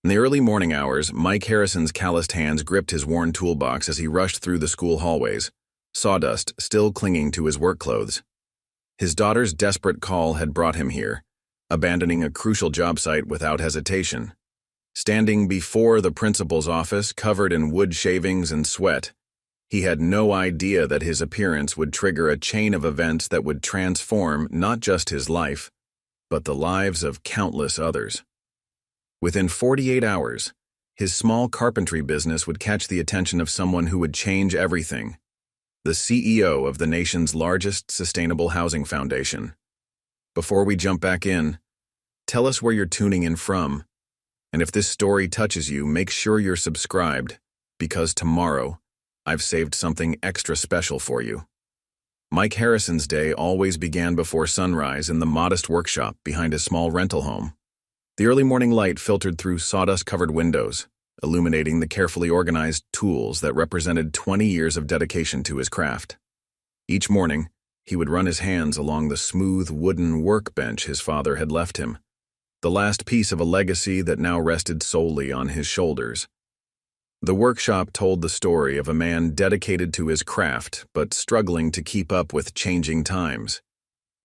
In the early morning hours, Mike Harrison's calloused hands gripped his worn toolbox as he rushed through the school hallways, sawdust still clinging to his work clothes. His daughter's desperate call had brought him here, abandoning a crucial job site without hesitation. Standing before the principal's office, covered in wood shavings and sweat, he had no idea that his appearance would trigger a chain of events that would transform not just his life, but the lives of countless others. Within 48 hours, his small carpentry business would catch the attention of someone who would change everything: the CEO of the nation's largest sustainable housing foundation. Before we jump back in, tell us where you're tuning in from, and if this story touches you, make sure you're subscribed, because tomorrow, I've saved something extra special for you. Mike Harrison's day always began before sunrise in the modest workshop behind his small rental home. The early morning light filtered through sawdust-covered windows, illuminating the carefully organized tools that represented 20 years of dedication to his craft. Each morning, he would run his hands along the smooth wooden workbench his father had left him, the last piece of a legacy that now rested solely on his shoulders. The workshop told the story of a man dedicated to his craft but struggling to keep up with changing times.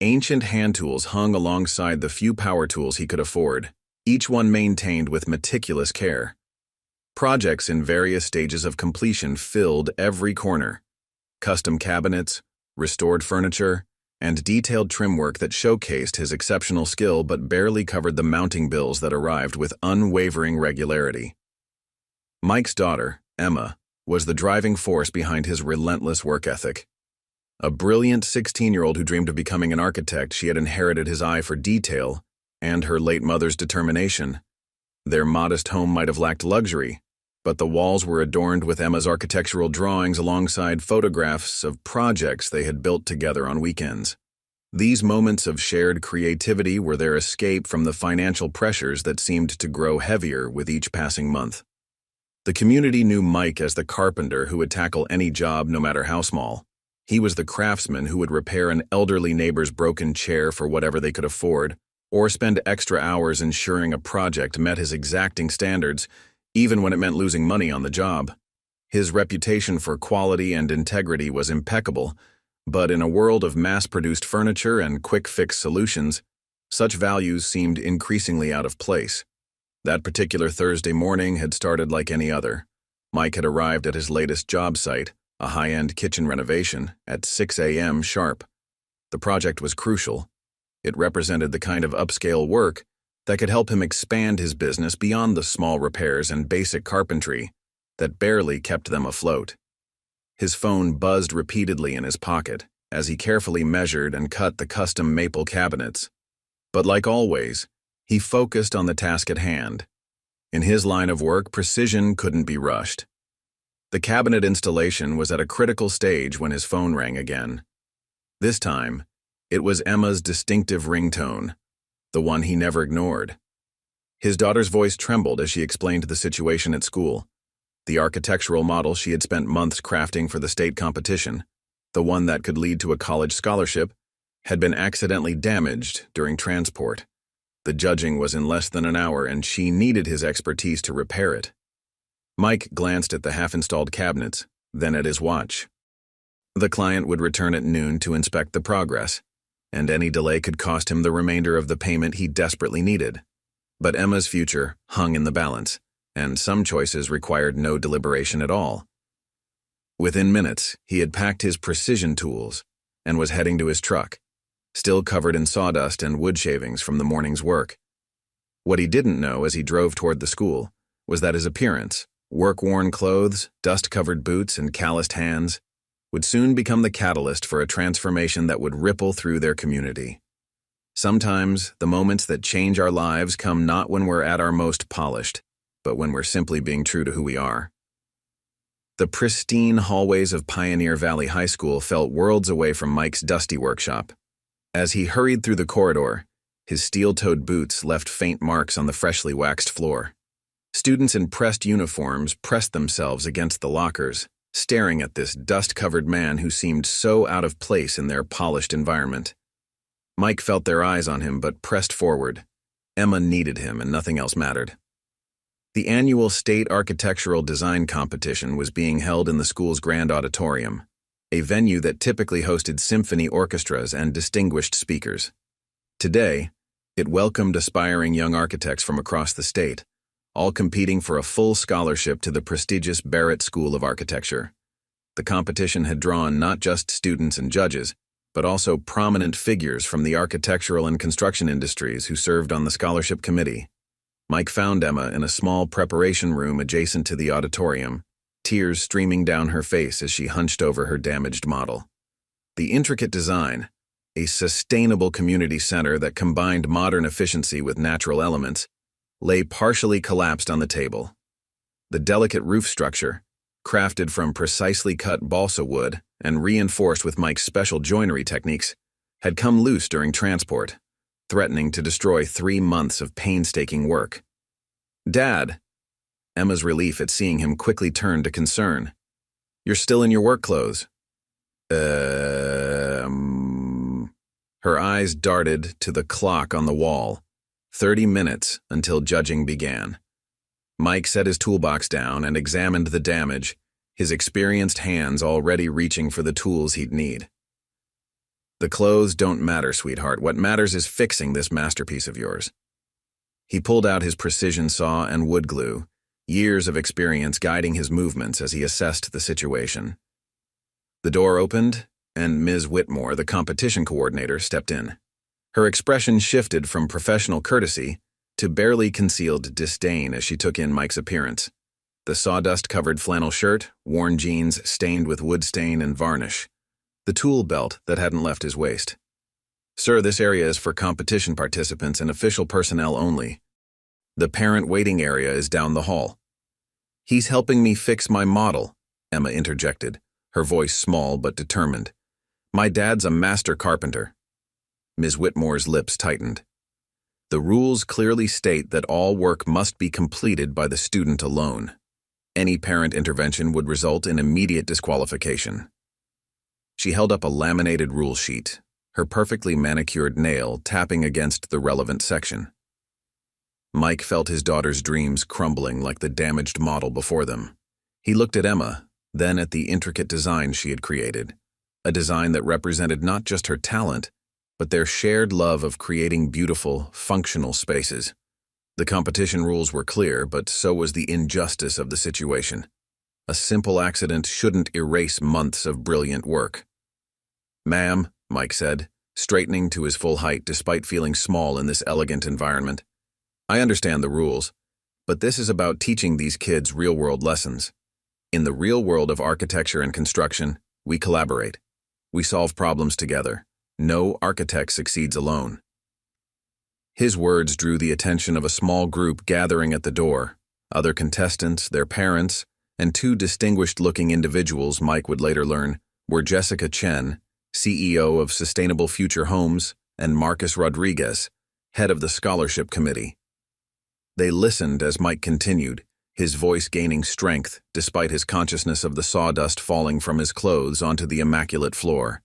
Ancient hand tools hung alongside the few power tools he could afford, each one maintained with meticulous care. Projects in various stages of completion filled every corner: custom cabinets, restored furniture, and detailed trim work that showcased his exceptional skill but barely covered the mounting bills that arrived with unwavering regularity. Mike's daughter, Emma, was the driving force behind his relentless work ethic. A brilliant 16-year-old who dreamed of becoming an architect, she had inherited his eye for detail and her late mother's determination. Their modest home might have lacked luxury, but the walls were adorned with Emma's architectural drawings alongside photographs of projects they had built together on weekends. These moments of shared creativity were their escape from the financial pressures that seemed to grow heavier with each passing month. The community knew Mike as the carpenter who would tackle any job, no matter how small. He was the craftsman who would repair an elderly neighbor's broken chair for whatever they could afford, or spend extra hours ensuring a project met his exacting standards, even when it meant losing money on the job. His reputation for quality and integrity was impeccable, but in a world of mass-produced furniture and quick-fix solutions, such values seemed increasingly out of place. That particular Thursday morning had started like any other. Mike had arrived at his latest job site, a high-end kitchen renovation, at 6 a.m. sharp. The project was crucial. It represented the kind of upscale work that could help him expand his business beyond the small repairs and basic carpentry that barely kept them afloat. His phone buzzed repeatedly in his pocket as he carefully measured and cut the custom maple cabinets. But like always, he focused on the task at hand. In his line of work, precision couldn't be rushed. The cabinet installation was at a critical stage when his phone rang again. This time, it was Emma's distinctive ringtone, the one he never ignored. His daughter's voice trembled as she explained the situation at school. The architectural model she had spent months crafting for the state competition, the one that could lead to a college scholarship, had been accidentally damaged during transport. The judging was in less than an hour, and she needed his expertise to repair it. Mike glanced at the half-installed cabinets, then at his watch. The client would return at noon to inspect the progress, and any delay could cost him the remainder of the payment he desperately needed. But Emma's future hung in the balance, and some choices required no deliberation at all. Within minutes, he had packed his precision tools and was heading to his truck, still covered in sawdust and wood shavings from the morning's work. What he didn't know as he drove toward the school was that his appearance, work-worn clothes, dust-covered boots, and calloused hands, would soon become the catalyst for a transformation that would ripple through their community. Sometimes, the moments that change our lives come not when we're at our most polished, but when we're simply being true to who we are. The pristine hallways of Pioneer Valley High School felt worlds away from Mike's dusty workshop. As he hurried through the corridor, his steel-toed boots left faint marks on the freshly waxed floor. Students in pressed uniforms pressed themselves against the lockers, staring at this dust-covered man who seemed so out of place in their polished environment. Mike felt their eyes on him but pressed forward. Emma needed him and nothing else mattered. The annual State Architectural Design Competition was being held in the school's grand auditorium, a venue that typically hosted symphony orchestras and distinguished speakers. Today, it welcomed aspiring young architects from across the state, all competing for a full scholarship to the prestigious Barrett School of Architecture. The competition had drawn not just students and judges, but also prominent figures from the architectural and construction industries who served on the scholarship committee. Mike found Emma in a small preparation room adjacent to the auditorium, tears streaming down her face as she hunched over her damaged model. The intricate design, a sustainable community center that combined modern efficiency with natural elements, lay partially collapsed on the table. The delicate roof structure, crafted from precisely cut balsa wood and reinforced with Mike's special joinery techniques, had come loose during transport, threatening to destroy 3 months of painstaking work. "Dad!" Emma's relief at seeing him quickly turned to concern. "You're still in your work clothes." Her eyes darted to the clock on the wall. 30 minutes until judging began. Mike set his toolbox down and examined the damage, his experienced hands already reaching for the tools he'd need. "The clothes don't matter, sweetheart. What matters is fixing this masterpiece of yours." He pulled out his precision saw and wood glue, years of experience guiding his movements as he assessed the situation. The door opened, and Ms. Whitmore, the competition coordinator, stepped in. Her expression shifted from professional courtesy to barely concealed disdain as she took in Mike's appearance. The sawdust-covered flannel shirt, worn jeans stained with wood stain and varnish, the tool belt that hadn't left his waist. "Sir, this area is for competition participants and official personnel only. The parent waiting area is down the hall." "He's helping me fix my model," Emma interjected, her voice small but determined. "My dad's a master carpenter." Ms. Whitmore's lips tightened. "The rules clearly state that all work must be completed by the student alone. Any parent intervention would result in immediate disqualification." She held up a laminated rule sheet, her perfectly manicured nail tapping against the relevant section. Mike felt his daughter's dreams crumbling like the damaged model before them. He looked at Emma, then at the intricate design she had created, a design that represented not just her talent, but their shared love of creating beautiful, functional spaces. The competition rules were clear, but so was the injustice of the situation. A simple accident shouldn't erase months of brilliant work. "Ma'am," Mike said, straightening to his full height despite feeling small in this elegant environment, "I understand the rules, but this is about teaching these kids real-world lessons. In the real world of architecture and construction, we collaborate. We solve problems together. No architect succeeds alone." His words drew the attention of a small group gathering at the door, other contestants, their parents, and 2 distinguished-looking individuals Mike would later learn were Jessica Chen, CEO of Sustainable Future Homes, and Marcus Rodriguez, head of the scholarship committee. They listened as Mike continued, his voice gaining strength despite his consciousness of the sawdust falling from his clothes onto the immaculate floor.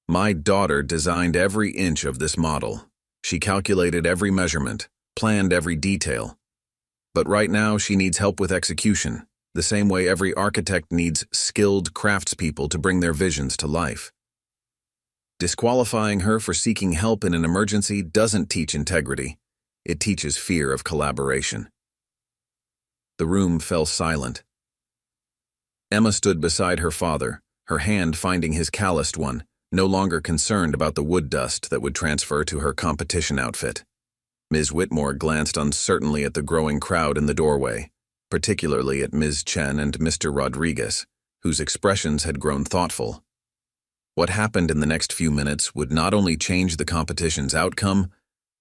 "My daughter designed every inch of this model. She calculated every measurement, planned every detail. But right now she needs help with execution, the same way every architect needs skilled craftspeople to bring their visions to life. Disqualifying her for seeking help in an emergency doesn't teach integrity. It teaches fear of collaboration." The room fell silent. Emma stood beside her father, her hand finding his calloused one, no longer concerned about the wood dust that would transfer to her competition outfit. Ms. Whitmore glanced uncertainly at the growing crowd in the doorway, particularly at Ms. Chen and Mr. Rodriguez, whose expressions had grown thoughtful. What happened in the next few minutes would not only change the competition's outcome,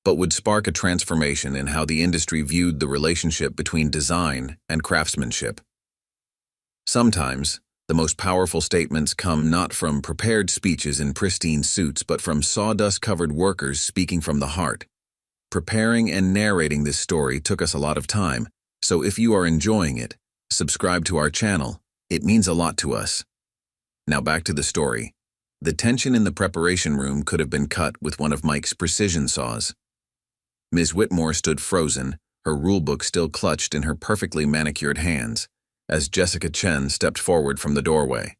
but would spark a transformation in how the industry viewed the relationship between design and craftsmanship. Sometimes, the most powerful statements come not from prepared speeches in pristine suits, but from sawdust-covered workers speaking from the heart. Preparing and narrating this story took us a lot of time, so if you are enjoying it, subscribe to our channel. It means a lot to us. Now back to the story. The tension in the preparation room could have been cut with one of Mike's precision saws. Ms. Whitmore stood frozen, her rulebook still clutched in her perfectly manicured hands, as Jessica Chen stepped forward from the doorway.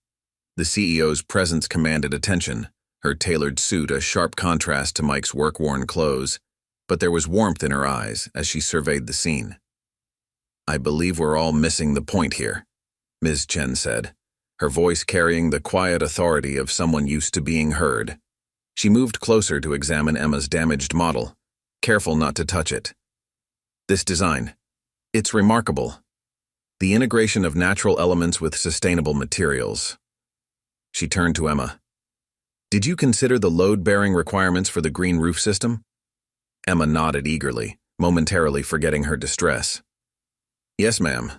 The CEO's presence commanded attention, her tailored suit a sharp contrast to Mike's work-worn clothes, but there was warmth in her eyes as she surveyed the scene. "I believe we're all missing the point here," Ms. Chen said, her voice carrying the quiet authority of someone used to being heard. She moved closer to examine Emma's damaged model, careful not to touch it. "This design, it's remarkable. The integration of natural elements with sustainable materials." She turned to Emma. "Did you consider the load-bearing requirements for the green roof system?" Emma nodded eagerly, momentarily forgetting her distress. "Yes, ma'am.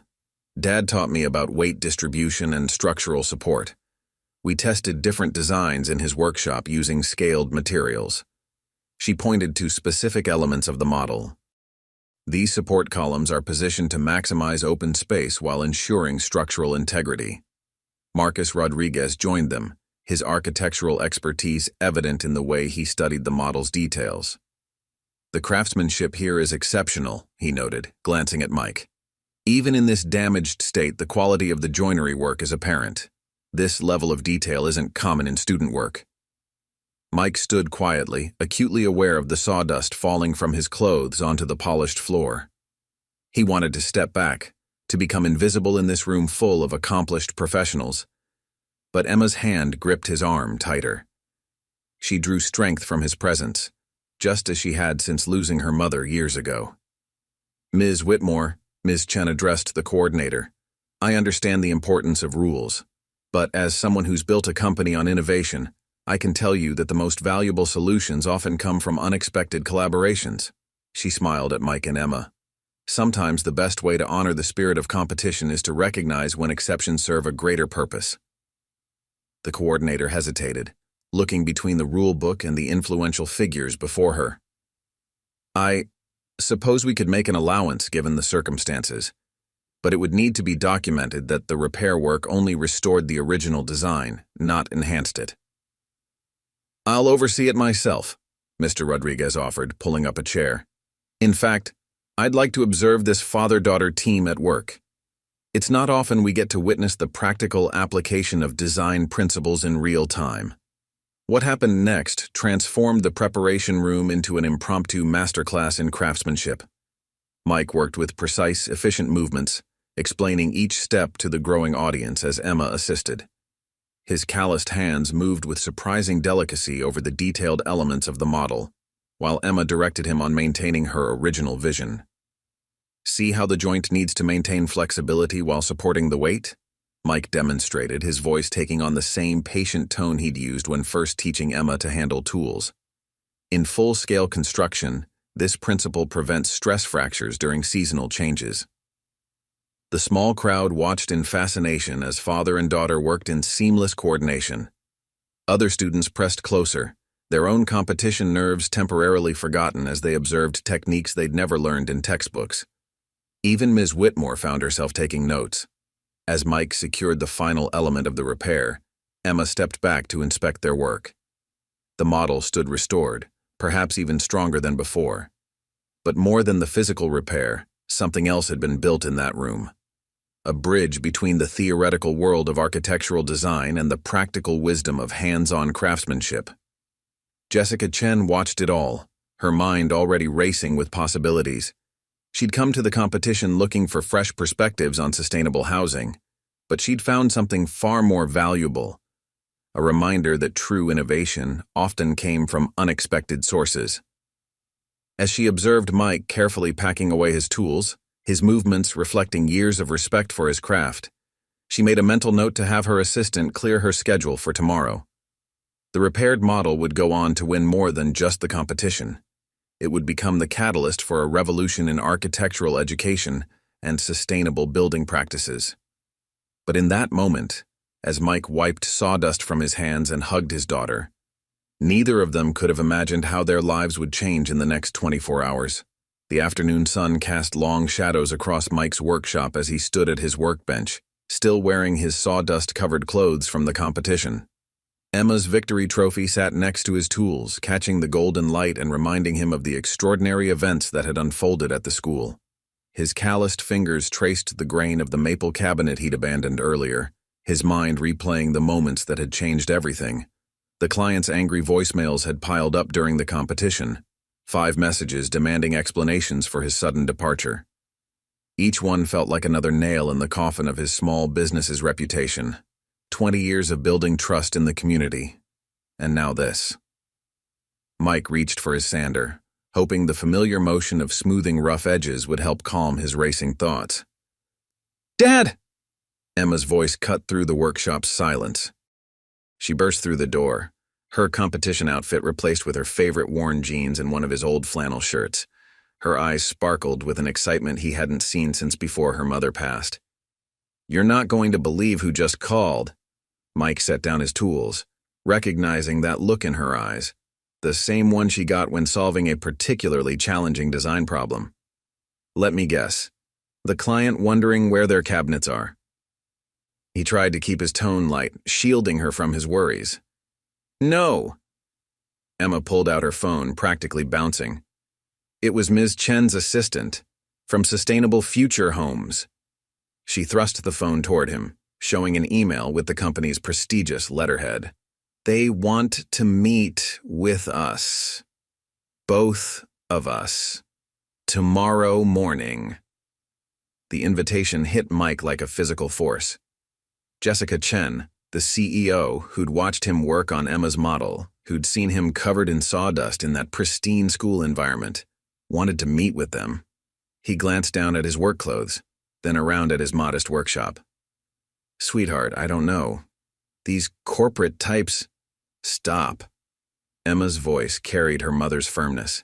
Dad taught me about weight distribution and structural support. We tested different designs in his workshop using scaled materials." She pointed to specific elements of the model. "These support columns are positioned to maximize open space while ensuring structural integrity." Marcus Rodriguez joined them, his architectural expertise evident in the way he studied the model's details. "The craftsmanship here is exceptional," he noted, glancing at Mike. "Even in this damaged state, the quality of the joinery work is apparent. This level of detail isn't common in student work." Mike stood quietly, acutely aware of the sawdust falling from his clothes onto the polished floor. He wanted to step back, to become invisible in this room full of accomplished professionals. But Emma's hand gripped his arm tighter. She drew strength from his presence, just as she had since losing her mother years ago. "Ms. Whitmore," Ms. Chen addressed the coordinator, "I understand the importance of rules, but as someone who's built a company on innovation, I can tell you that the most valuable solutions often come from unexpected collaborations." She smiled at Mike and Emma. "Sometimes the best way to honor the spirit of competition is to recognize when exceptions serve a greater purpose." The coordinator hesitated, looking between the rule book and the influential figures before her. "I suppose we could make an allowance given the circumstances, but it would need to be documented that the repair work only restored the original design, not enhanced it." "I'll oversee it myself," Mr. Rodriguez offered, pulling up a chair. "In fact, I'd like to observe this father-daughter team at work. It's not often we get to witness the practical application of design principles in real time." What happened next transformed the preparation room into an impromptu masterclass in craftsmanship. Mike worked with precise, efficient movements, explaining each step to the growing audience as Emma assisted. His calloused hands moved with surprising delicacy over the detailed elements of the model, while Emma directed him on maintaining her original vision. "See how the joint needs to maintain flexibility while supporting the weight?" Mike demonstrated, his voice taking on the same patient tone he'd used when first teaching Emma to handle tools. In full-scale construction, this principle prevents stress fractures during seasonal changes. The small crowd watched in fascination as father and daughter worked in seamless coordination. Other students pressed closer, their own competition nerves temporarily forgotten as they observed techniques they'd never learned in textbooks. Even Ms. Whitmore found herself taking notes. As Mike secured the final element of the repair, Emma stepped back to inspect their work. The model stood restored, perhaps even stronger than before. But more than the physical repair, something else had been built in that room. A bridge between the theoretical world of architectural design and the practical wisdom of hands-on craftsmanship. Jessica Chen watched it all, her mind already racing with possibilities. She'd come to the competition looking for fresh perspectives on sustainable housing, but she'd found something far more valuable, a reminder that true innovation often came from unexpected sources. As she observed Mike carefully packing away his tools, his movements reflecting years of respect for his craft, she made a mental note to have her assistant clear her schedule for tomorrow. The repaired model would go on to win more than just the competition. It would become the catalyst for a revolution in architectural education and sustainable building practices. But in that moment, as Mike wiped sawdust from his hands and hugged his daughter, neither of them could have imagined how their lives would change in the next 24 hours. The afternoon sun cast long shadows across Mike's workshop as he stood at his workbench, still wearing his sawdust-covered clothes from the competition. Emma's victory trophy sat next to his tools, catching the golden light and reminding him of the extraordinary events that had unfolded at the school. His calloused fingers traced the grain of the maple cabinet he'd abandoned earlier, his mind replaying the moments that had changed everything. The client's angry voicemails had piled up during the competition, 5 messages demanding explanations for his sudden departure. Each one felt like another nail in the coffin of his small business's reputation. 20 years of building trust in the community. And now this. Mike reached for his sander, hoping the familiar motion of smoothing rough edges would help calm his racing thoughts. "Dad!" Emma's voice cut through the workshop's silence. She burst through the door, her competition outfit replaced with her favorite worn jeans and one of his old flannel shirts. Her eyes sparkled with an excitement he hadn't seen since before her mother passed. "You're not going to believe who just called." Mike set down his tools, recognizing that look in her eyes, the same one she got when solving a particularly challenging design problem. "Let me guess. The client wondering where their cabinets are." He tried to keep his tone light, shielding her from his worries. "No." Emma pulled out her phone, practically bouncing. It was Ms. Chen's assistant, from Sustainable Future Homes. She thrust the phone toward him, showing an email with the company's prestigious letterhead. "They want to meet with us. Both of us. Tomorrow morning." The invitation hit Mike like a physical force. Jessica Chen, the CEO, who'd watched him work on Emma's model, who'd seen him covered in sawdust in that pristine school environment, wanted to meet with them. He glanced down at his work clothes, then around at his modest workshop. "Sweetheart, I don't know. These corporate types—" "Stop." Emma's voice carried her mother's firmness.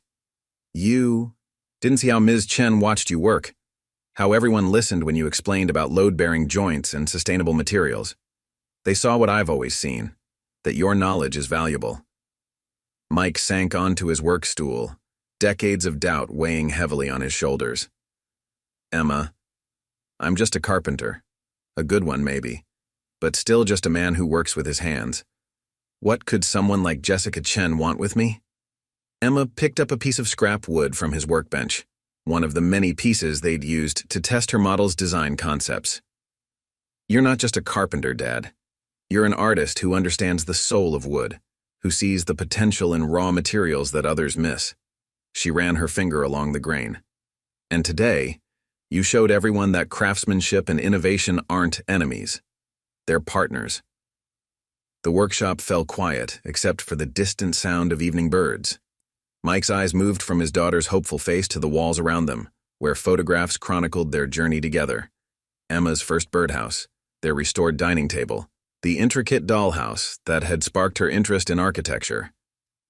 "You didn't see how Ms. Chen watched you work, how everyone listened when you explained about load-bearing joints and sustainable materials. They saw what I've always seen, that your knowledge is valuable." Mike sank onto his work stool, decades of doubt weighing heavily on his shoulders. "Emma, I'm just a carpenter. A good one, maybe, but still just a man who works with his hands. What could someone like Jessica Chen want with me?" Emma picked up a piece of scrap wood from his workbench, one of the many pieces they'd used to test her model's design concepts. "You're not just a carpenter, Dad. You're an artist who understands the soul of wood, who sees the potential in raw materials that others miss." She ran her finger along the grain. "And today, you showed everyone that craftsmanship and innovation aren't enemies. They're partners." The workshop fell quiet, except for the distant sound of evening birds. Mike's eyes moved from his daughter's hopeful face to the walls around them, where photographs chronicled their journey together. Emma's first birdhouse, their restored dining table, the intricate dollhouse that had sparked her interest in architecture.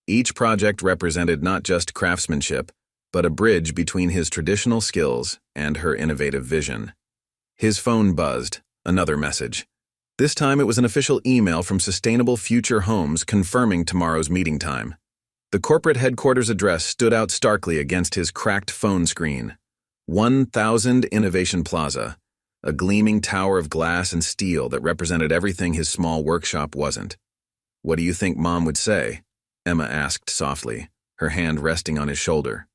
Each project represented not just craftsmanship, but a bridge between his traditional skills and her innovative vision. His phone buzzed, another message. This time it was an official email from Sustainable Future Homes confirming tomorrow's meeting time. The corporate headquarters address stood out starkly against his cracked phone screen. 1000 Innovation Plaza, a gleaming tower of glass and steel that represented everything his small workshop wasn't. "What do you think Mom would say?" Emma asked softly, her hand resting on his shoulder.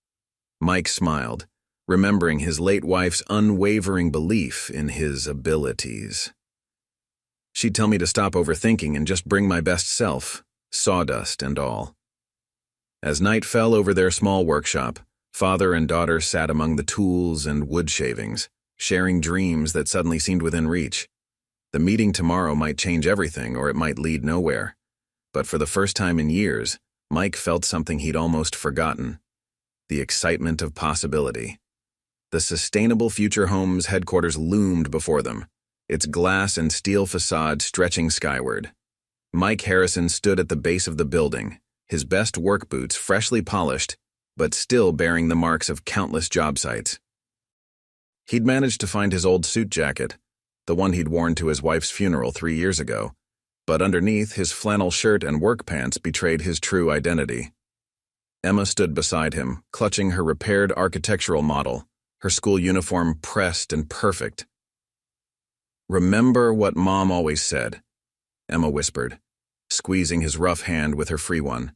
Mike smiled, remembering his late wife's unwavering belief in his abilities. "She'd tell me to stop overthinking and just bring my best self, sawdust and all." As night fell over their small workshop, father and daughter sat among the tools and wood shavings, sharing dreams that suddenly seemed within reach. The meeting tomorrow might change everything, or it might lead nowhere. But for the first time in years, Mike felt something he'd almost forgotten: the excitement of possibility. The Sustainable Future Homes headquarters loomed before them, its glass and steel facade stretching skyward. Mike Harrison stood at the base of the building, his best work boots freshly polished, but still bearing the marks of countless job sites. He'd managed to find his old suit jacket, the one he'd worn to his wife's funeral 3 years ago, but underneath his flannel shirt and work pants betrayed his true identity. Emma stood beside him, clutching her repaired architectural model, her school uniform pressed and perfect. "Remember what Mom always said," Emma whispered, squeezing his rough hand with her free one.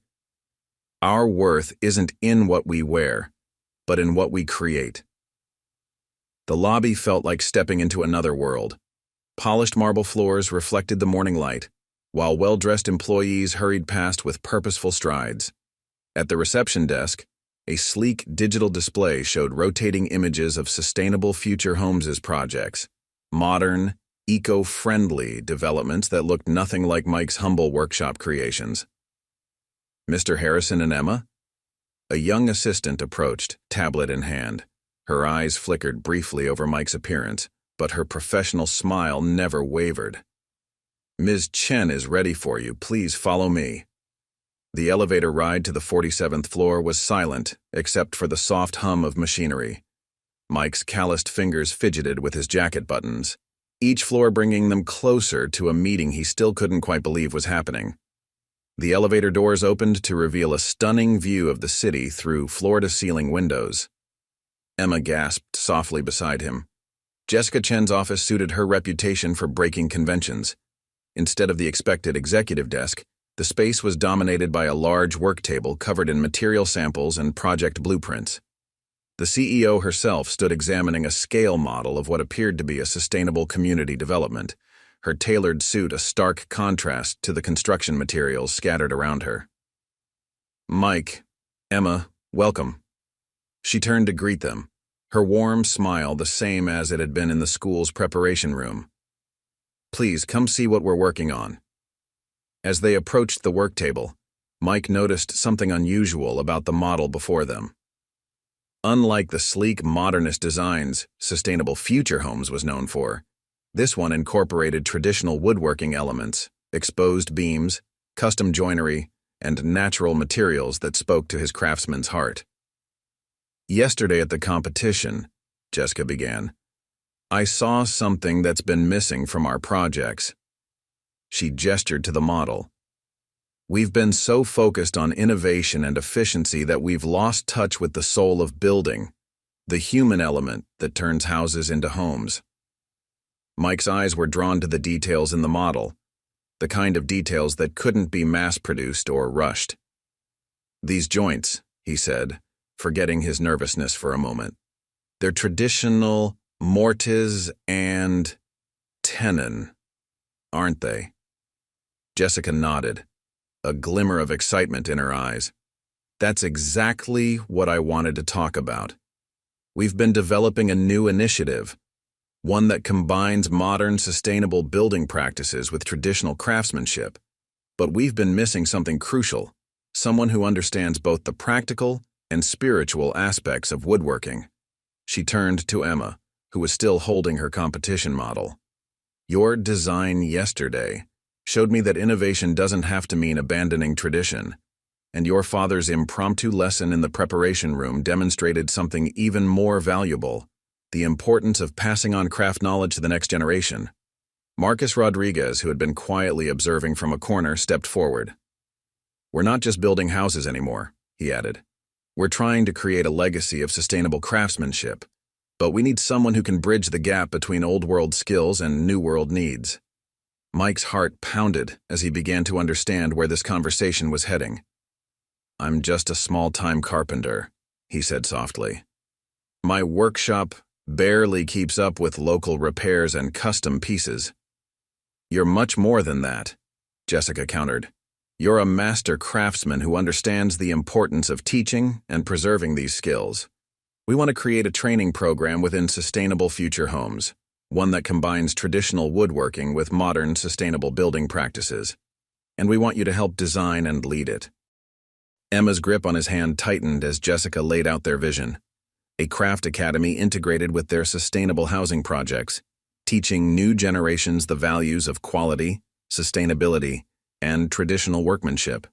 "Our worth isn't in what we wear, but in what we create." The lobby felt like stepping into another world. Polished marble floors reflected the morning light, while well-dressed employees hurried past with purposeful strides. At the reception desk, a sleek digital display showed rotating images of sustainable future homes' projects, modern, eco-friendly developments that looked nothing like Mike's humble workshop creations. "Mr. Harrison and Emma?" A young assistant approached, tablet in hand. Her eyes flickered briefly over Mike's appearance, but her professional smile never wavered. "Ms. Chen is ready for you. Please follow me." The elevator ride to the 47th floor was silent, except for the soft hum of machinery. Mike's calloused fingers fidgeted with his jacket buttons, each floor bringing them closer to a meeting he still couldn't quite believe was happening. The elevator doors opened to reveal a stunning view of the city through floor-to-ceiling windows. Emma gasped softly beside him. Jessica Chen's office suited her reputation for breaking conventions. Instead of the expected executive desk, the space was dominated by a large work table covered in material samples and project blueprints. The CEO herself stood examining a scale model of what appeared to be a sustainable community development, her tailored suit a stark contrast to the construction materials scattered around her. "Mike, Emma, welcome." She turned to greet them, her warm smile the same as it had been in the school's preparation room. "Please come see what we're working on." As they approached the work table, Mike noticed something unusual about the model before them. Unlike the sleek, modernist designs Sustainable Future Homes was known for, this one incorporated traditional woodworking elements, exposed beams, custom joinery, and natural materials that spoke to his craftsman's heart. "Yesterday at the competition," Jessica began, "I saw something that's been missing from our projects." She gestured to the model. "We've been so focused on innovation and efficiency that we've lost touch with the soul of building, the human element that turns houses into homes." Mike's eyes were drawn to the details in the model, the kind of details that couldn't be mass-produced or rushed. "These joints," he said, forgetting his nervousness for a moment. "They're traditional mortise and tenon, aren't they?" Jessica nodded, a glimmer of excitement in her eyes. "That's exactly what I wanted to talk about. We've been developing a new initiative, one that combines modern, sustainable building practices with traditional craftsmanship. But we've been missing something crucial, someone who understands both the practical and spiritual aspects of woodworking." She turned to Emma, who was still holding her competition model. "Your design yesterday showed me that innovation doesn't have to mean abandoning tradition, and your father's impromptu lesson in the preparation room demonstrated something even more valuable, the importance of passing on craft knowledge to the next generation." Marcus Rodriguez, who had been quietly observing from a corner, stepped forward. "We're not just building houses anymore," he added. "We're trying to create a legacy of sustainable craftsmanship, but we need someone who can bridge the gap between old-world skills and new-world needs." Mike's heart pounded as he began to understand where this conversation was heading. "I'm just a small-time carpenter," he said softly. "My workshop barely keeps up with local repairs and custom pieces." "You're much more than that," Jessica countered. "You're a master craftsman who understands the importance of teaching and preserving these skills. We want to create a training program within Sustainable Future Homes, one that combines traditional woodworking with modern, sustainable building practices. And we want you to help design and lead it." Emma's grip on his hand tightened as Jessica laid out their vision. A craft academy integrated with their sustainable housing projects, teaching new generations the values of quality, sustainability, and traditional workmanship.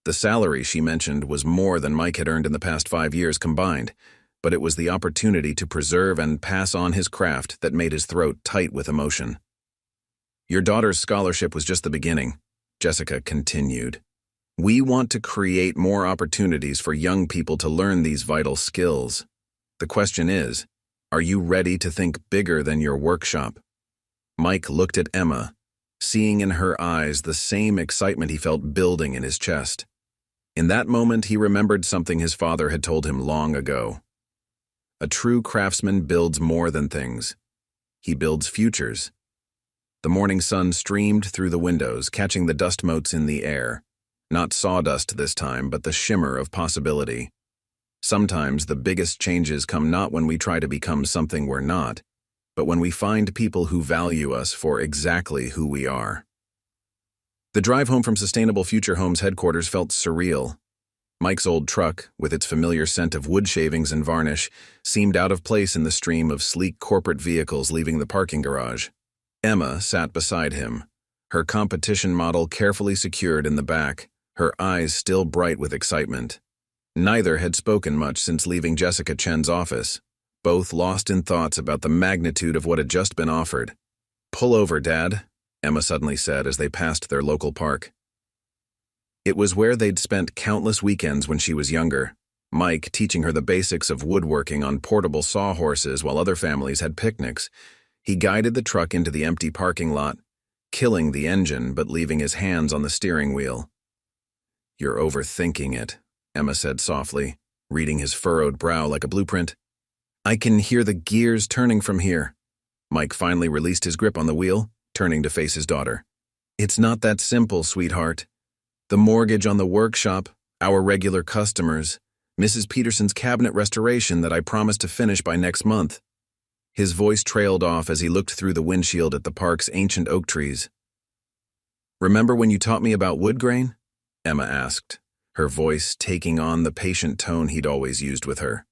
The salary she mentioned was more than Mike had earned in the past 5 years combined, but it was the opportunity to preserve and pass on his craft that made his throat tight with emotion. "Your daughter's scholarship was just the beginning," Jessica continued. "We want to create more opportunities for young people to learn these vital skills. The question is, are you ready to think bigger than your workshop?" Mike looked at Emma, seeing in her eyes the same excitement he felt building in his chest. In that moment, he remembered something his father had told him long ago. A true craftsman builds more than things. He builds futures. The morning sun streamed through the windows, catching the dust motes in the air. Not sawdust this time, but the shimmer of possibility. Sometimes the biggest changes come not when we try to become something we're not, but when we find people who value us for exactly who we are. The drive home from Sustainable Future Homes headquarters felt surreal. Mike's old truck, with its familiar scent of wood shavings and varnish, seemed out of place in the stream of sleek corporate vehicles leaving the parking garage. Emma sat beside him, her competition model carefully secured in the back, her eyes still bright with excitement. Neither had spoken much since leaving Jessica Chen's office, both lost in thoughts about the magnitude of what had just been offered. "Pull over, Dad," Emma suddenly said as they passed their local park. It was where they'd spent countless weekends when she was younger, Mike teaching her the basics of woodworking on portable sawhorses while other families had picnics. He guided the truck into the empty parking lot, killing the engine but leaving his hands on the steering wheel. "You're overthinking it," Emma said softly, reading his furrowed brow like a blueprint. "I can hear the gears turning from here." Mike finally released his grip on the wheel, turning to face his daughter. "It's not that simple, sweetheart. The mortgage on the workshop, our regular customers, Mrs. Peterson's cabinet restoration that I promised to finish by next month." His voice trailed off as he looked through the windshield at the park's ancient oak trees. "Remember when you taught me about wood grain?" Emma asked, her voice taking on the patient tone he'd always used with her.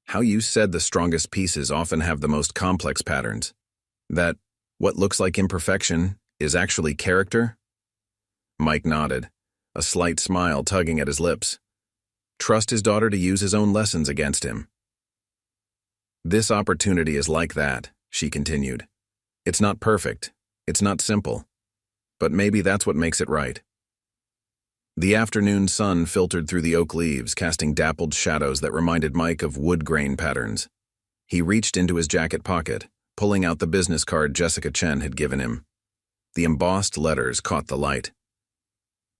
"How you said the strongest pieces often have the most complex patterns. That what looks like imperfection is actually character?" Mike nodded, a slight smile tugging at his lips. Trust his daughter to use his own lessons against him. "This opportunity is like that," she continued. "It's not perfect, it's not simple, but maybe that's what makes it right." The afternoon sun filtered through the oak leaves, casting dappled shadows that reminded Mike of wood grain patterns. He reached into his jacket pocket, pulling out the business card Jessica Chen had given him. The embossed letters caught the light.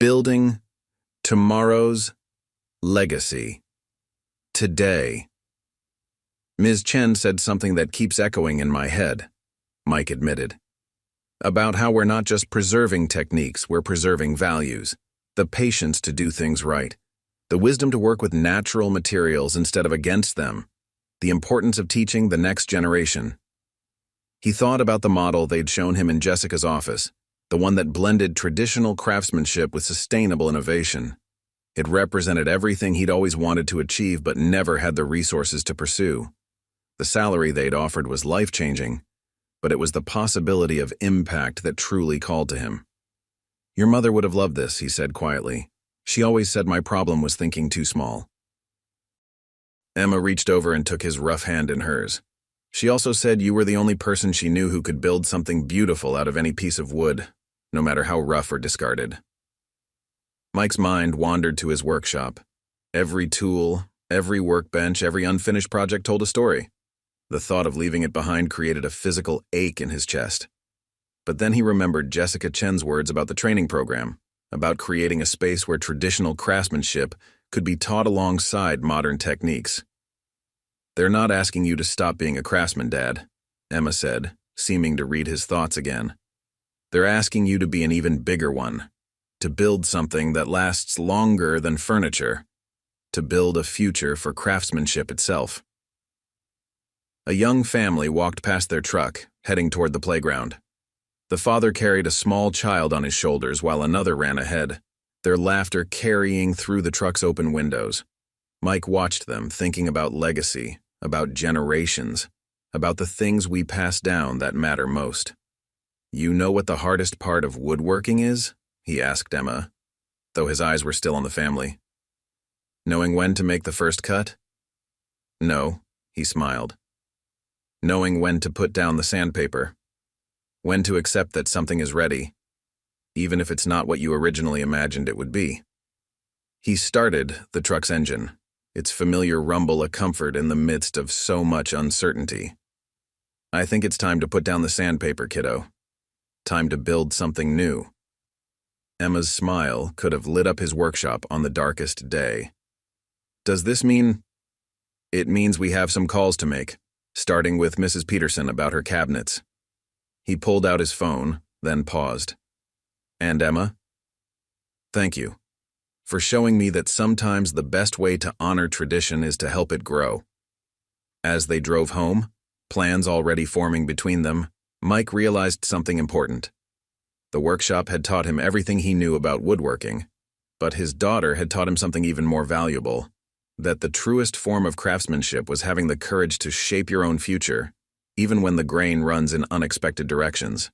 "Building tomorrow's legacy. Today." "Ms. Chen said something that keeps echoing in my head," Mike admitted. "About how we're not just preserving techniques, we're preserving values. The patience to do things right. The wisdom to work with natural materials instead of against them. The importance of teaching the next generation." He thought about the model they'd shown him in Jessica's office, the one that blended traditional craftsmanship with sustainable innovation. It represented everything he'd always wanted to achieve but never had the resources to pursue. The salary they'd offered was life-changing, but it was the possibility of impact that truly called to him. "Your mother would have loved this," he said quietly. "She always said my problem was thinking too small." Emma reached over and took his rough hand in hers. "She also said you were the only person she knew who could build something beautiful out of any piece of wood, no matter how rough or discarded." Mike's mind wandered to his workshop. Every tool, every workbench, every unfinished project told a story. The thought of leaving it behind created a physical ache in his chest. But then he remembered Jessica Chen's words about the training program, about creating a space where traditional craftsmanship could be taught alongside modern techniques. "They're not asking you to stop being a craftsman, Dad," Emma said, seeming to read his thoughts again. "They're asking you to be an even bigger one, to build something that lasts longer than furniture, to build a future for craftsmanship itself." A young family walked past their truck, heading toward the playground. The father carried a small child on his shoulders while another ran ahead, their laughter carrying through the truck's open windows. Mike watched them, thinking about legacy, about generations, about the things we pass down that matter most. "You know what the hardest part of woodworking is?" he asked Emma, though his eyes were still on the family. "Knowing when to make the first cut?" "No," he smiled. "Knowing when to put down the sandpaper. When to accept that something is ready, even if it's not what you originally imagined it would be." He started the truck's engine, its familiar rumble a comfort in the midst of so much uncertainty. "I think it's time to put down the sandpaper, kiddo. Time to build something new." Emma's smile could have lit up his workshop on the darkest day. "Does this mean—" It means we have some calls to make, starting with Mrs. Peterson about her cabinets. He pulled out his phone, then paused. And Emma? Thank you for showing me that sometimes the best way to honor tradition is to help it grow. As they drove home, plans already forming between them, Mike realized something important. The workshop had taught him everything he knew about woodworking, but his daughter had taught him something even more valuable, that the truest form of craftsmanship was having the courage to shape your own future, even when the grain runs in unexpected directions.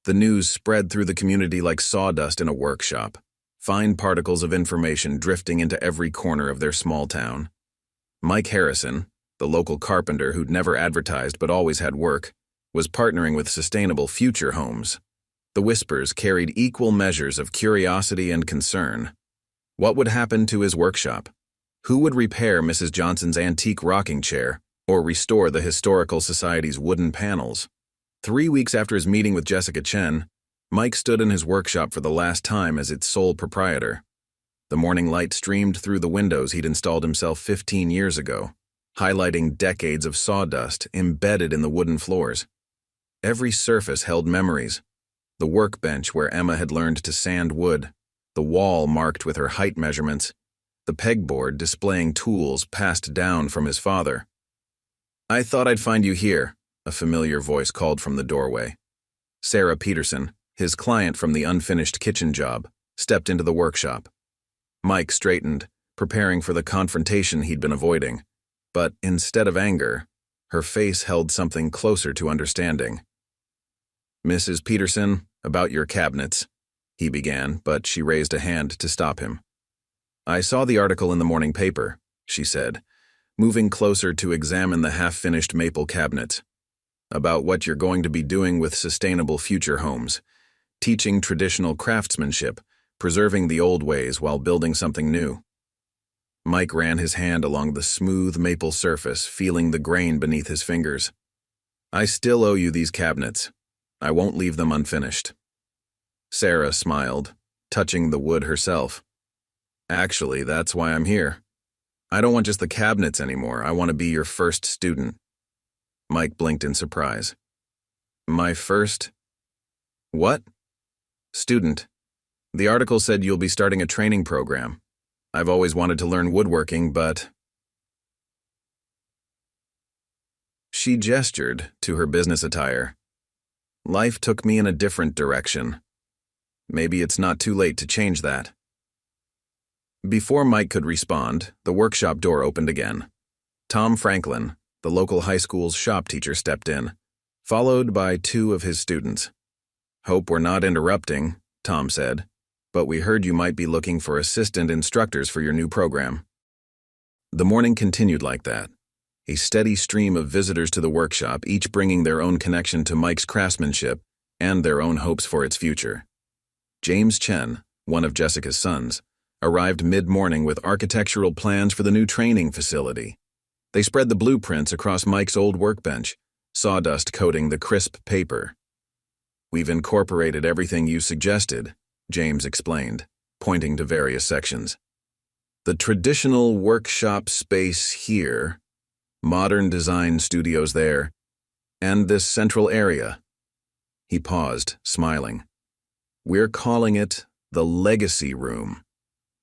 The news spread through the community like sawdust in a workshop, fine particles of information drifting into every corner of their small town. Mike Harrison, the local carpenter who'd never advertised but always had work, was partnering with Sustainable Future Homes. The whispers carried equal measures of curiosity and concern. What would happen to his workshop? Who would repair Mrs. Johnson's antique rocking chair or restore the Historical Society's wooden panels? 3 weeks after his meeting with Jessica Chen, Mike stood in his workshop for the last time as its sole proprietor. The morning light streamed through the windows he'd installed himself 15 years ago, highlighting decades of sawdust embedded in the wooden floors. Every surface held memories. The workbench where Emma had learned to sand wood, the wall marked with her height measurements, the pegboard displaying tools passed down from his father. "I thought I'd find you here," a familiar voice called from the doorway. Sarah Peterson, his client from the unfinished kitchen job, stepped into the workshop. Mike straightened, preparing for the confrontation he'd been avoiding. But instead of anger, her face held something closer to understanding. "Mrs. Peterson, about your cabinets," he began, but she raised a hand to stop him. "I saw the article in the morning paper," she said, moving closer to examine the half-finished maple cabinets, "about what you're going to be doing with Sustainable Future Homes, teaching traditional craftsmanship, preserving the old ways while building something new." Mike ran his hand along the smooth maple surface, feeling the grain beneath his fingers. "I still owe you these cabinets. I won't leave them unfinished." Sarah smiled, touching the wood herself. "Actually, that's why I'm here. I don't want just the cabinets anymore. I want to be your first student." Mike blinked in surprise. "My first? What?" "Student. The article said you'll be starting a training program. I've always wanted to learn woodworking, but..." She gestured to her business attire. "Life took me in a different direction. Maybe it's not too late to change that." Before Mike could respond, the workshop door opened again. Tom Franklin, the local high school's shop teacher, stepped in, followed by 2 of his students. "Hope we're not interrupting," Tom said, "but we heard you might be looking for assistant instructors for your new program." The morning continued like that, a steady stream of visitors to the workshop, each bringing their own connection to Mike's craftsmanship and their own hopes for its future. James Chen, one of Jessica's sons, arrived mid-morning with architectural plans for the new training facility. They spread the blueprints across Mike's old workbench, sawdust coating the crisp paper. "We've incorporated everything you suggested," James explained, pointing to various sections. "The traditional workshop space here, modern design studios there, and this central area." He paused, smiling. "We're calling it the Legacy Room.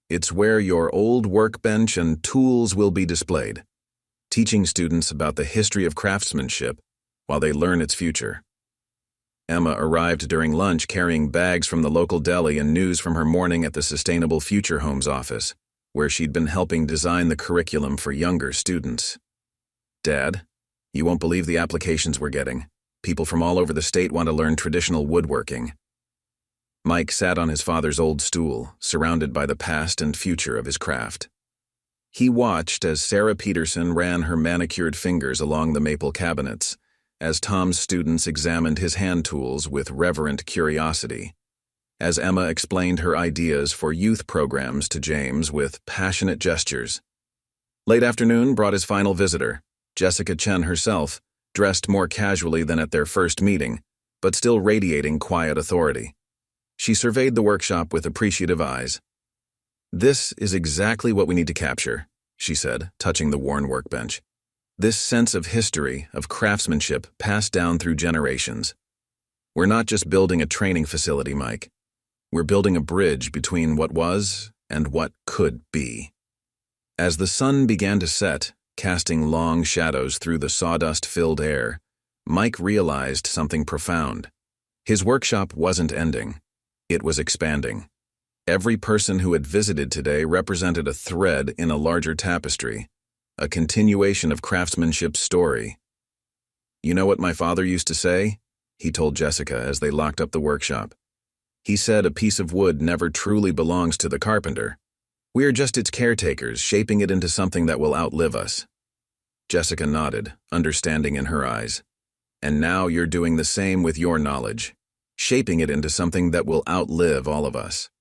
It's where your old workbench and tools will be displayed, teaching students about the history of craftsmanship while they learn its future." Emma arrived during lunch carrying bags from the local deli and news from her morning at the Sustainable Future Homes office, where she'd been helping design the curriculum for younger students. "Dad, you won't believe the applications we're getting. People from all over the state want to learn traditional woodworking." Mike sat on his father's old stool, surrounded by the past and future of his craft. He watched as Sarah Peterson ran her manicured fingers along the maple cabinets, as Tom's students examined his hand tools with reverent curiosity, as Emma explained her ideas for youth programs to James with passionate gestures. Late afternoon brought his final visitor, Jessica Chen herself, dressed more casually than at their first meeting, but still radiating quiet authority. She surveyed the workshop with appreciative eyes. "This is exactly what we need to capture," she said, touching the worn workbench. This sense of history, of craftsmanship, passed down through generations. We're not just building a training facility, Mike. We're building a bridge between what was and what could be. As the sun began to set, casting long shadows through the sawdust-filled air, Mike realized something profound. His workshop wasn't ending. It was expanding. Every person who had visited today represented a thread in a larger tapestry, a continuation of craftsmanship's story. "You know what my father used to say?" he told Jessica as they locked up the workshop. "He said a piece of wood never truly belongs to the carpenter. We are just its caretakers, shaping it into something that will outlive us." Jessica nodded, understanding in her eyes. "And now you're doing the same with your knowledge, shaping it into something that will outlive all of us."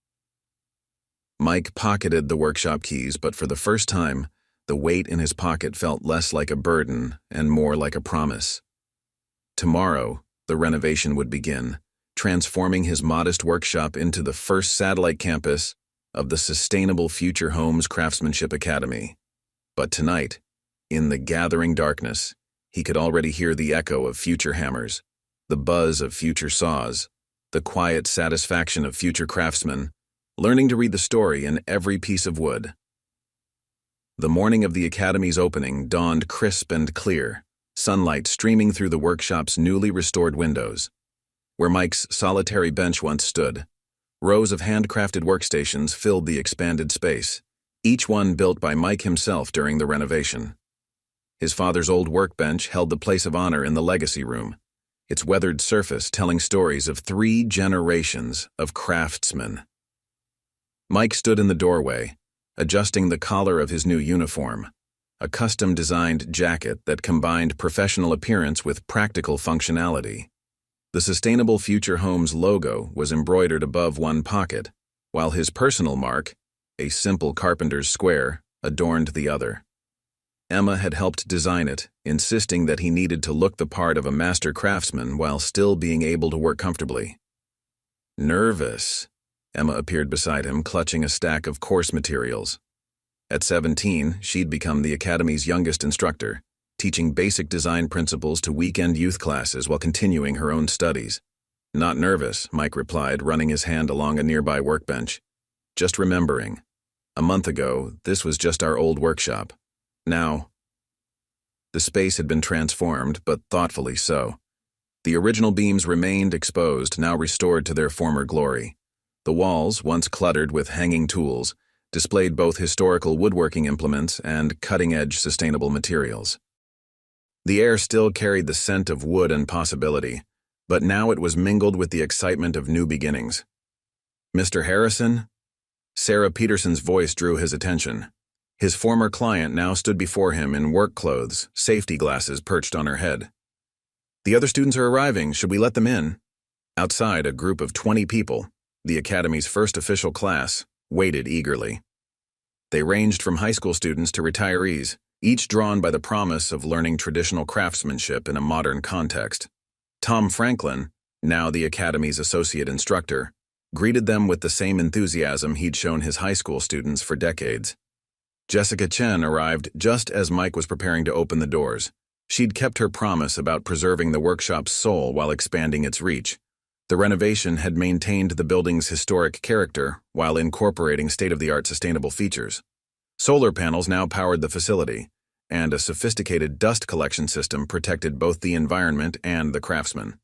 Mike pocketed the workshop keys, but for the first time, the weight in his pocket felt less like a burden and more like a promise. Tomorrow, the renovation would begin, transforming his modest workshop into the first satellite campus of the Sustainable Future Homes Craftsmanship Academy. But tonight, in the gathering darkness, he could already hear the echo of future hammers, the buzz of future saws, the quiet satisfaction of future craftsmen, learning to read the story in every piece of wood. The morning of the Academy's opening dawned crisp and clear, sunlight streaming through the workshop's newly restored windows. Where Mike's solitary bench once stood, rows of handcrafted workstations filled the expanded space, each one built by Mike himself during the renovation. His father's old workbench held the place of honor in the legacy room, its weathered surface telling stories of 3 generations of craftsmen. Mike stood in the doorway, adjusting the collar of his new uniform, a custom-designed jacket that combined professional appearance with practical functionality. The Sustainable Future Homes logo was embroidered above one pocket, while his personal mark, a simple carpenter's square, adorned the other. Emma had helped design it, insisting that he needed to look the part of a master craftsman while still being able to work comfortably. Nervous, Emma appeared beside him, clutching a stack of course materials. At 17, she'd become the Academy's youngest instructor, teaching basic design principles to weekend youth classes while continuing her own studies. "Not nervous," Mike replied, running his hand along a nearby workbench. "Just remembering. A month ago, this was just our old workshop. Now..." The space had been transformed, but thoughtfully so. The original beams remained exposed, now restored to their former glory. The walls, once cluttered with hanging tools, displayed both historical woodworking implements and cutting-edge sustainable materials. The air still carried the scent of wood and possibility, but now it was mingled with the excitement of new beginnings. "Mr. Harrison?" Sarah Peterson's voice drew his attention. His former client now stood before him in work clothes, safety glasses perched on her head. "The other students are arriving. Should we let them in?" Outside, a group of 20 people, the Academy's first official class, waited eagerly. They ranged from high school students to retirees, each drawn by the promise of learning traditional craftsmanship in a modern context. Tom Franklin, now the Academy's associate instructor, greeted them with the same enthusiasm he'd shown his high school students for decades. Jessica Chen arrived just as Mike was preparing to open the doors. She'd kept her promise about preserving the workshop's soul while expanding its reach. The renovation had maintained the building's historic character while incorporating state-of-the-art sustainable features. Solar panels now powered the facility, and a sophisticated dust collection system protected both the environment and the craftsmen.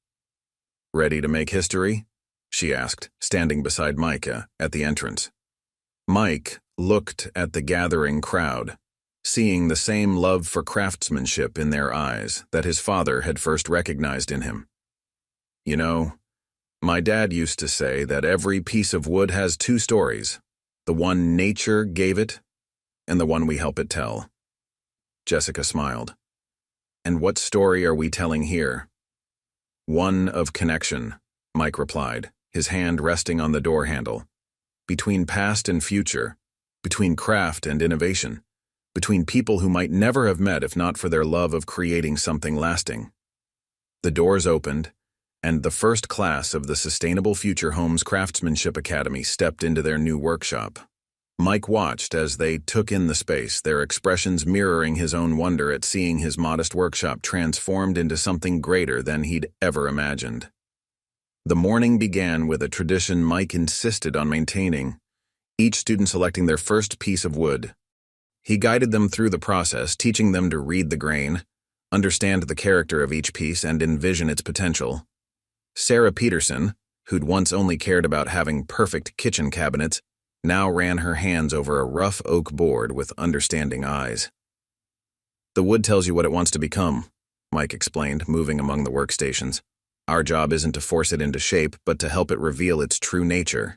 "Ready to make history?" she asked, standing beside Micah at the entrance. Mike looked at the gathering crowd, seeing the same love for craftsmanship in their eyes that his father had first recognized in him. "You know, my dad used to say that every piece of wood has 2 stories, the one nature gave it and the one we help it tell." Jessica smiled. "And what story are we telling here?" "One of connection," Mike replied, his hand resting on the door handle. "Between past and future, between craft and innovation, between people who might never have met if not for their love of creating something lasting." The doors opened, and the first class of the Sustainable Future Homes Craftsmanship Academy stepped into their new workshop. Mike watched as they took in the space, their expressions mirroring his own wonder at seeing his modest workshop transformed into something greater than he'd ever imagined. The morning began with a tradition Mike insisted on maintaining, each student selecting their first piece of wood. He guided them through the process, teaching them to read the grain, understand the character of each piece, and envision its potential. Sarah Peterson, who'd once only cared about having perfect kitchen cabinets, now ran her hands over a rough oak board with understanding eyes. "The wood tells you what it wants to become," Mike explained, moving among the workstations. "Our job isn't to force it into shape, but to help it reveal its true nature."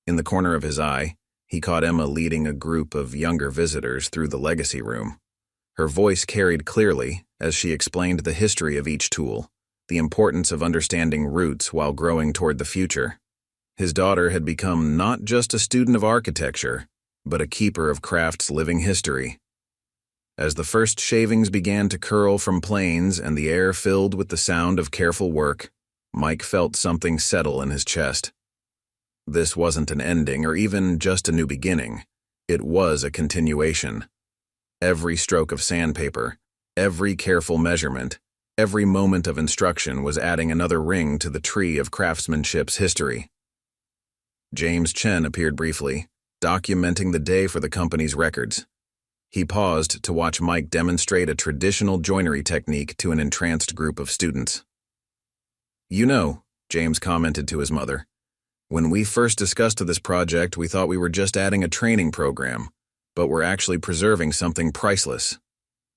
In the corner of his eye, he caught Emma leading a group of younger visitors through the legacy room. Her voice carried clearly as she explained the history of each tool, the importance of understanding roots while growing toward the future. His daughter had become not just a student of architecture, but a keeper of craft's living history. As the first shavings began to curl from planes and the air filled with the sound of careful work, Mike felt something settle in his chest. This wasn't an ending or even just a new beginning. It was a continuation. Every stroke of sandpaper, every careful measurement, every moment of instruction was adding another ring to the tree of craftsmanship's history. James Chen appeared briefly, documenting the day for the company's records. He paused to watch Mike demonstrate a traditional joinery technique to an entranced group of students. "You know," James commented to his mother, "when we first discussed this project, we thought we were just adding a training program, but we're actually preserving something priceless."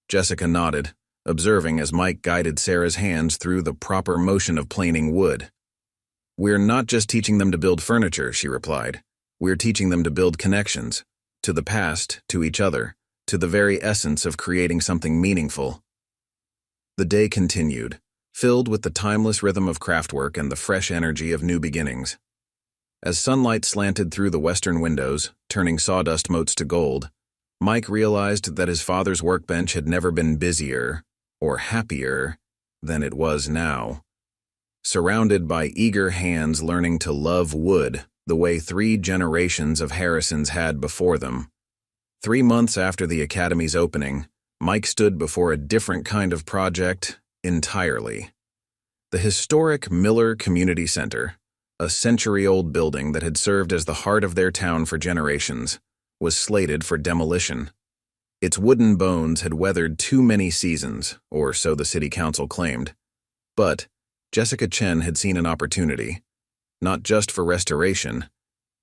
Jessica nodded, observing as Mike guided Sarah's hands through the proper motion of planing wood. "We're not just teaching them to build furniture," she replied. "We're teaching them to build connections, to the past, to each other, to the very essence of creating something meaningful." The day continued, filled with the timeless rhythm of craftwork and the fresh energy of new beginnings. As sunlight slanted through the western windows, turning sawdust motes to gold, Mike realized that his father's workbench had never been busier or happier than it was now. Surrounded by eager hands learning to love wood the way 3 generations of Harrisons had before them. 3 months after the Academy's opening, Mike stood before a different kind of project entirely. The historic Miller Community Center, a century-old building that had served as the heart of their town for generations, was slated for demolition. Its wooden bones had weathered too many seasons, or so the city council claimed. But Jessica Chen had seen an opportunity, not just for restoration,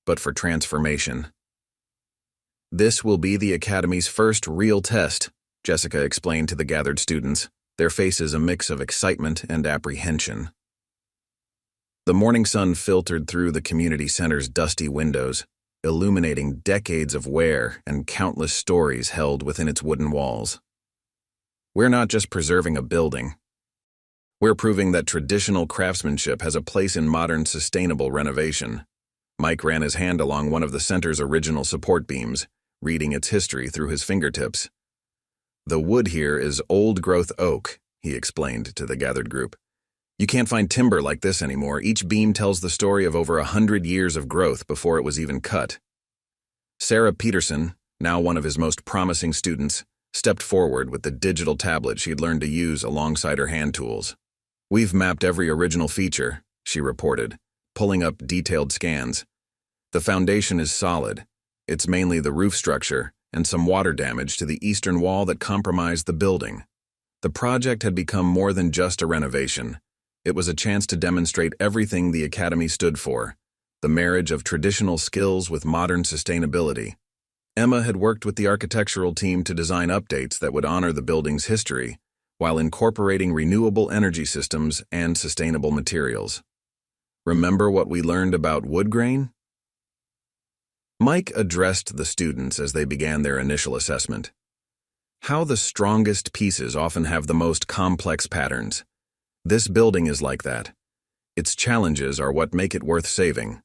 but for transformation. "This will be the Academy's first real test," Jessica explained to the gathered students, their faces a mix of excitement and apprehension. The morning sun filtered through the community center's dusty windows, illuminating decades of wear and countless stories held within its wooden walls. "We're not just preserving a building. We're proving that traditional craftsmanship has a place in modern sustainable renovation." Mike ran his hand along one of the center's original support beams, reading its history through his fingertips. "The wood here is old-growth oak," he explained to the gathered group. "You can't find timber like this anymore. Each beam tells the story of over 100 years of growth before it was even cut." Sarah Peterson, now one of his most promising students, stepped forward with the digital tablet she'd learned to use alongside her hand tools. "We've mapped every original feature," she reported, pulling up detailed scans. "The foundation is solid. It's mainly the roof structure and some water damage to the eastern wall that compromised the building." The project had become more than just a renovation. It was a chance to demonstrate everything the Academy stood for, the marriage of traditional skills with modern sustainability. Emma had worked with the architectural team to design updates that would honor the building's history, while incorporating renewable energy systems and sustainable materials. "Remember what we learned about wood grain?" Mike addressed the students as they began their initial assessment. "How the strongest pieces often have the most complex patterns. This building is like that. Its challenges are what make it worth saving."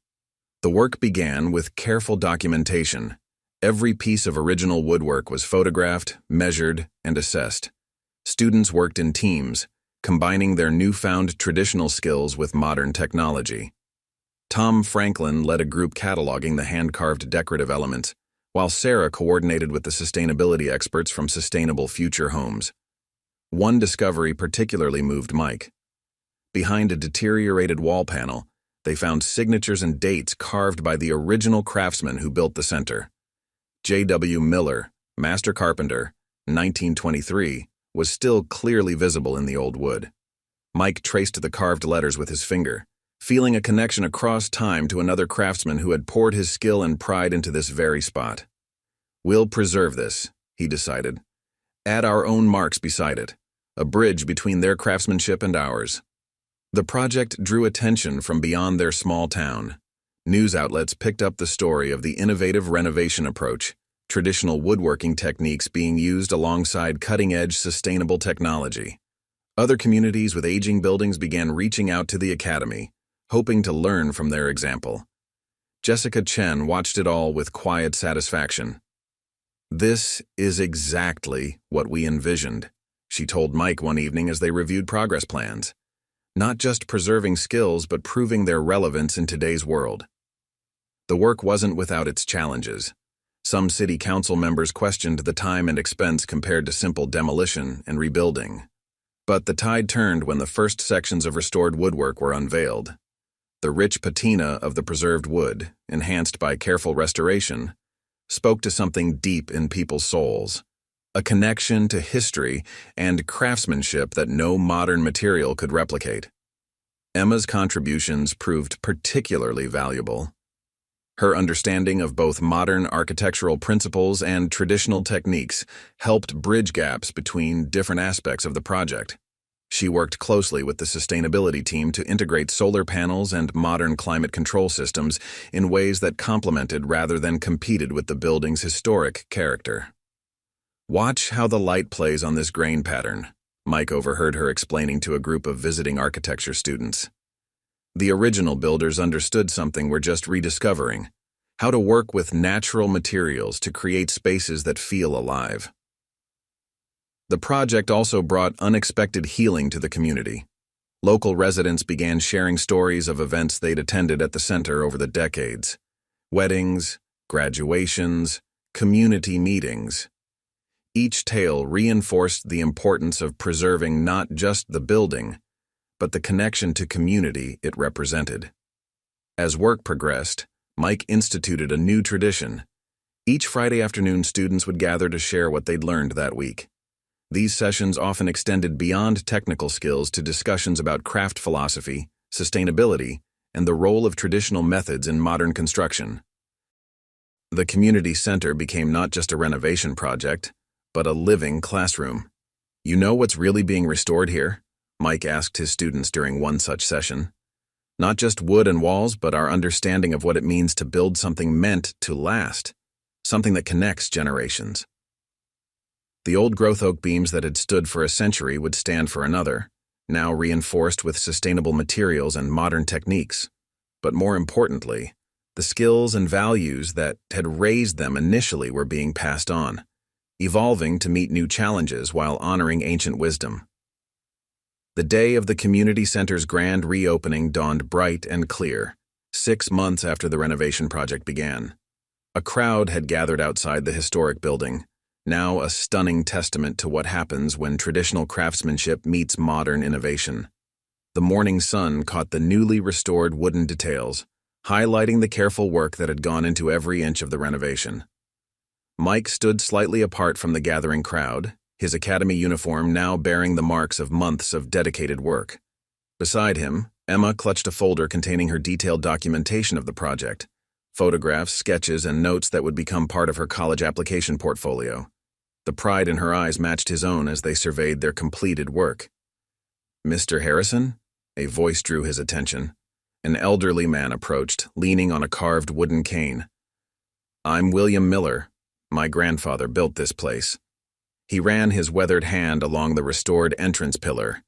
The work began with careful documentation. Every piece of original woodwork was photographed, measured, and assessed. Students worked in teams, combining their newfound traditional skills with modern technology. Tom Franklin led a group cataloging the hand-carved decorative elements, while Sarah coordinated with the sustainability experts from Sustainable Future Homes. One discovery particularly moved Mike. Behind a deteriorated wall panel, they found signatures and dates carved by the original craftsman who built the center. J.W. Miller, master carpenter, 1923, was still clearly visible in the old wood. Mike traced the carved letters with his finger, feeling a connection across time to another craftsman who had poured his skill and pride into this very spot. "We'll preserve this," he decided. "Add our own marks beside it, a bridge between their craftsmanship and ours." The project drew attention from beyond their small town. News outlets picked up the story of the innovative renovation approach, traditional woodworking techniques being used alongside cutting-edge sustainable technology. Other communities with aging buildings began reaching out to the academy, hoping to learn from their example. Jessica Chen watched it all with quiet satisfaction. "This is exactly what we envisioned," she told Mike one evening as they reviewed progress plans. "Not just preserving skills, but proving their relevance in today's world." The work wasn't without its challenges. Some city council members questioned the time and expense compared to simple demolition and rebuilding. But the tide turned when the first sections of restored woodwork were unveiled. The rich patina of the preserved wood, enhanced by careful restoration, spoke to something deep in people's souls, a connection to history and craftsmanship that no modern material could replicate. Emma's contributions proved particularly valuable. Her understanding of both modern architectural principles and traditional techniques helped bridge gaps between different aspects of the project. She worked closely with the sustainability team to integrate solar panels and modern climate control systems in ways that complemented rather than competed with the building's historic character. "Watch how the light plays on this grain pattern," Mike overheard her explaining to a group of visiting architecture students. The original builders understood something we're just rediscovering: how to work with natural materials to create spaces that feel alive. The project also brought unexpected healing to the community. Local residents began sharing stories of events they'd attended at the center over the decades: weddings, graduations, community meetings. Each tale reinforced the importance of preserving not just the building, but the connection to community it represented. As work progressed, Mike instituted a new tradition. Each Friday afternoon, students would gather to share what they'd learned that week. These sessions often extended beyond technical skills to discussions about craft philosophy, sustainability, and the role of traditional methods in modern construction. The community center became not just a renovation project, but a living classroom. "You know what's really being restored here?" Mike asked his students during one such session. "Not just wood and walls, but our understanding of what it means to build something meant to last, something that connects generations." The old growth oak beams that had stood for a century would stand for another, now reinforced with sustainable materials and modern techniques. But more importantly, the skills and values that had raised them initially were being passed on, evolving to meet new challenges while honoring ancient wisdom. The day of the community center's grand reopening dawned bright and clear, 6 months after the renovation project began. A crowd had gathered outside the historic building, now a stunning testament to what happens when traditional craftsmanship meets modern innovation. The morning sun caught the newly restored wooden details, highlighting the careful work that had gone into every inch of the renovation. Mike stood slightly apart from the gathering crowd, his academy uniform now bearing the marks of months of dedicated work. Beside him, Emma clutched a folder containing her detailed documentation of the project, photographs, sketches, and notes that would become part of her college application portfolio. The pride in her eyes matched his own as they surveyed their completed work. "Mr. Harrison?" A voice drew his attention. An elderly man approached, leaning on a carved wooden cane. "I'm William Miller. My grandfather built this place." He ran his weathered hand along the restored entrance pillar.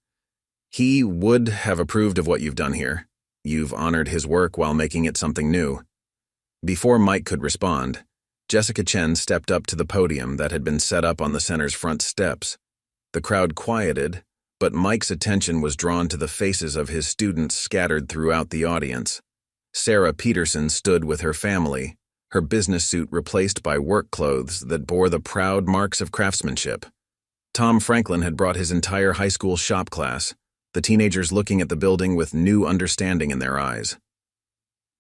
"He would have approved of what you've done here. You've honored his work while making it something new." Before Mike could respond, Jessica Chen stepped up to the podium that had been set up on the center's front steps. The crowd quieted, but Mike's attention was drawn to the faces of his students scattered throughout the audience. Sarah Peterson stood with her family, her business suit replaced by work clothes that bore the proud marks of craftsmanship. Tom Franklin had brought his entire high school shop class, the teenagers looking at the building with new understanding in their eyes.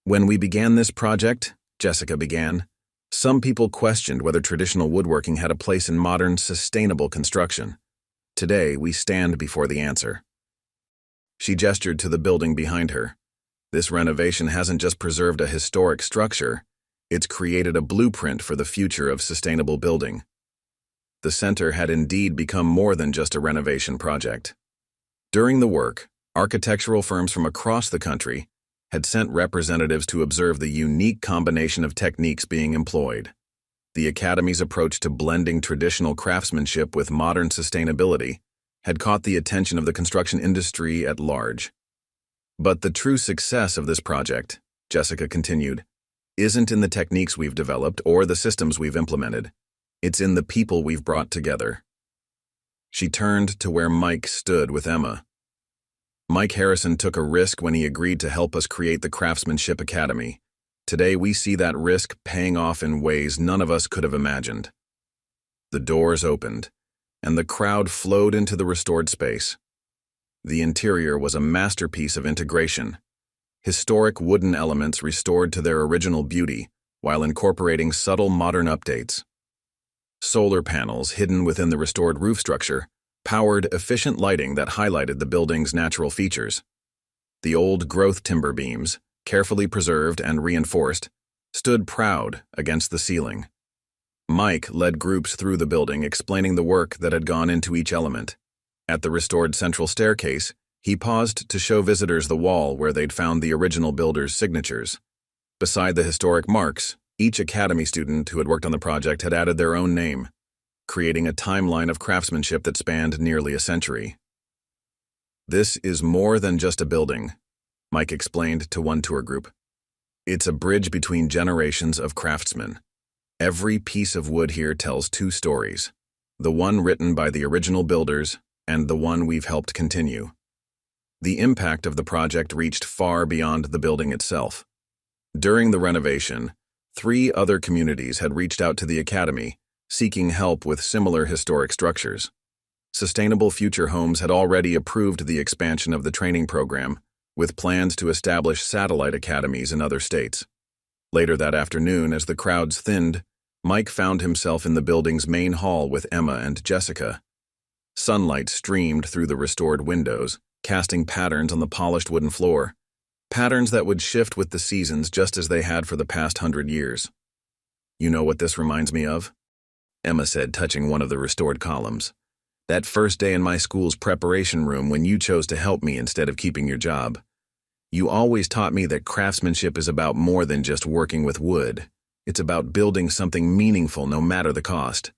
When we began this project, Jessica began, some people questioned whether traditional woodworking had a place in modern, sustainable construction. Today, we stand before the answer. She gestured to the building behind her. This renovation hasn't just preserved a historic structure, it's created a blueprint for the future of sustainable building. The center had indeed become more than just a renovation project. During the work, architectural firms from across the country had sent representatives to observe the unique combination of techniques being employed. The Academy's approach to blending traditional craftsmanship with modern sustainability had caught the attention of the construction industry at large. But the true success of this project, Jessica continued, isn't in the techniques we've developed or the systems we've implemented. It's in the people we've brought together. She turned to where Mike stood with Emma. Mike Harrison took a risk when he agreed to help us create the Craftsmanship Academy. Today we see that risk paying off in ways none of us could have imagined. The doors opened, and the crowd flowed into the restored space. The interior was a masterpiece of integration. Historic wooden elements restored to their original beauty while incorporating subtle modern updates. Solar panels hidden within the restored roof structure powered efficient lighting that highlighted the building's natural features. The old growth timber beams, carefully preserved and reinforced, stood proud against the ceiling. Mike led groups through the building explaining the work that had gone into each element. At the restored central staircase, he paused to show visitors the wall where they'd found the original builder's signatures. Beside the historic marks, each Academy student who had worked on the project had added their own name, creating a timeline of craftsmanship that spanned nearly a century. This is more than just a building, Mike explained to one tour group. It's a bridge between generations of craftsmen. Every piece of wood here tells two stories, the one written by the original builders and the one we've helped continue. The impact of the project reached far beyond the building itself. During the renovation, 3 other communities had reached out to the Academy, seeking help with similar historic structures. Sustainable Future Homes had already approved the expansion of the training program, with plans to establish satellite academies in other states. Later that afternoon, as the crowds thinned, Mike found himself in the building's main hall with Emma and Jessica. Sunlight streamed through the restored windows, casting patterns on the polished wooden floor, patterns that would shift with the seasons just as they had for the past 100 years. "You know what this reminds me of?" Emma said, touching one of the restored columns. "That first day in my school's preparation room when you chose to help me instead of keeping your job. You always taught me that craftsmanship is about more than just working with wood. It's about building something meaningful no matter the cost."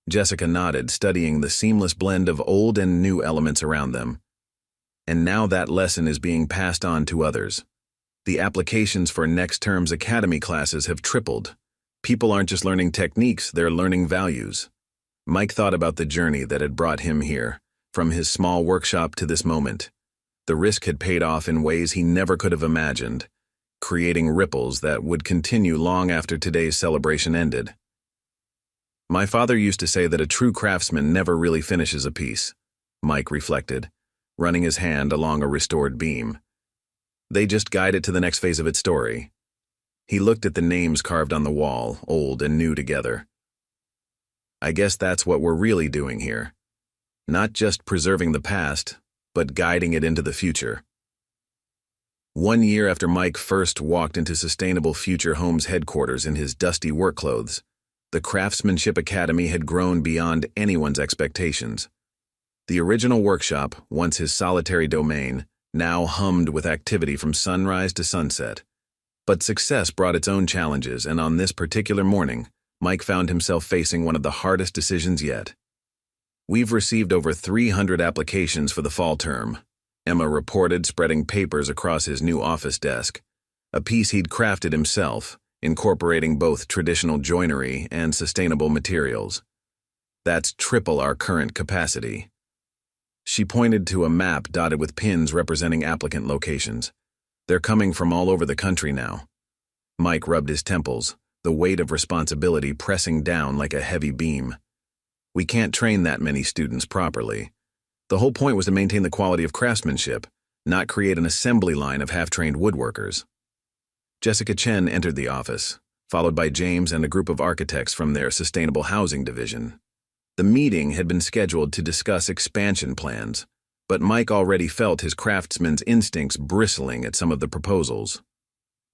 Jessica nodded, studying the seamless blend of old and new elements around them. And now that lesson is being passed on to others. The applications for next term's Academy classes have tripled. People aren't just learning techniques, they're learning values. Mike thought about the journey that had brought him here, from his small workshop to this moment. The risk had paid off in ways he never could have imagined, creating ripples that would continue long after today's celebration ended. "My father used to say that a true craftsman never really finishes a piece," Mike reflected, running his hand along a restored beam. "They just guide it to the next phase of its story." He looked at the names carved on the wall, old and new together. "I guess that's what we're really doing here. Not just preserving the past, but guiding it into the future." 1 year after Mike first walked into Sustainable Future Homes headquarters in his dusty work clothes, the Craftsmanship Academy had grown beyond anyone's expectations. The original workshop, once his solitary domain, now hummed with activity from sunrise to sunset. But success brought its own challenges, and on this particular morning, Mike found himself facing one of the hardest decisions yet. "We've received over 300 applications for the fall term," Emma reported, spreading papers across his new office desk, a piece he'd crafted himself, incorporating both traditional joinery and sustainable materials. "That's triple our current capacity." She pointed to a map dotted with pins representing applicant locations. They're coming from all over the country now. Mike rubbed his temples, the weight of responsibility pressing down like a heavy beam. We can't train that many students properly. The whole point was to maintain the quality of craftsmanship, not create an assembly line of half-trained woodworkers. Jessica Chen entered the office, followed by James and a group of architects from their sustainable housing division. The meeting had been scheduled to discuss expansion plans, but Mike already felt his craftsman's instincts bristling at some of the proposals.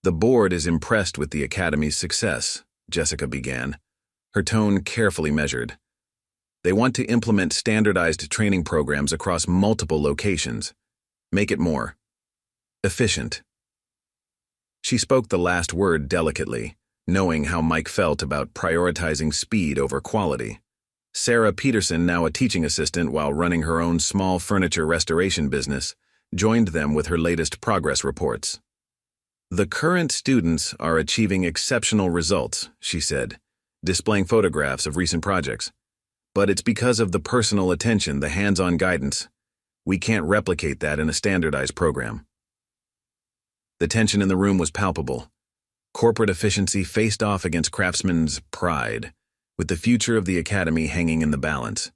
The board is impressed with the academy's success, Jessica began, her tone carefully measured. They want to implement standardized training programs across multiple locations. Make it more efficient. She spoke the last word delicately, knowing how Mike felt about prioritizing speed over quality. Sarah Peterson, now a teaching assistant while running her own small furniture restoration business, joined them with her latest progress reports. The current students are achieving exceptional results, she said, displaying photographs of recent projects. But it's because of the personal attention, the hands-on guidance. We can't replicate that in a standardized program. The tension in the room was palpable. Corporate efficiency faced off against craftsmen's pride, with the future of the academy hanging in the balance.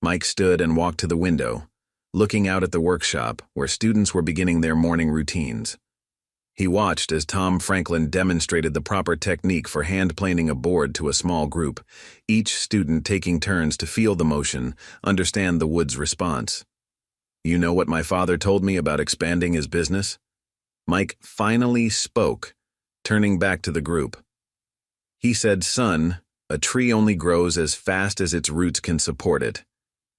Mike stood and walked to the window, looking out at the workshop where students were beginning their morning routines. He watched as Tom Franklin demonstrated the proper technique for hand-planing a board to a small group, each student taking turns to feel the motion, understand the wood's response. You know what my father told me about expanding his business? Mike finally spoke, turning back to the group. He said, "Son, a tree only grows as fast as its roots can support it.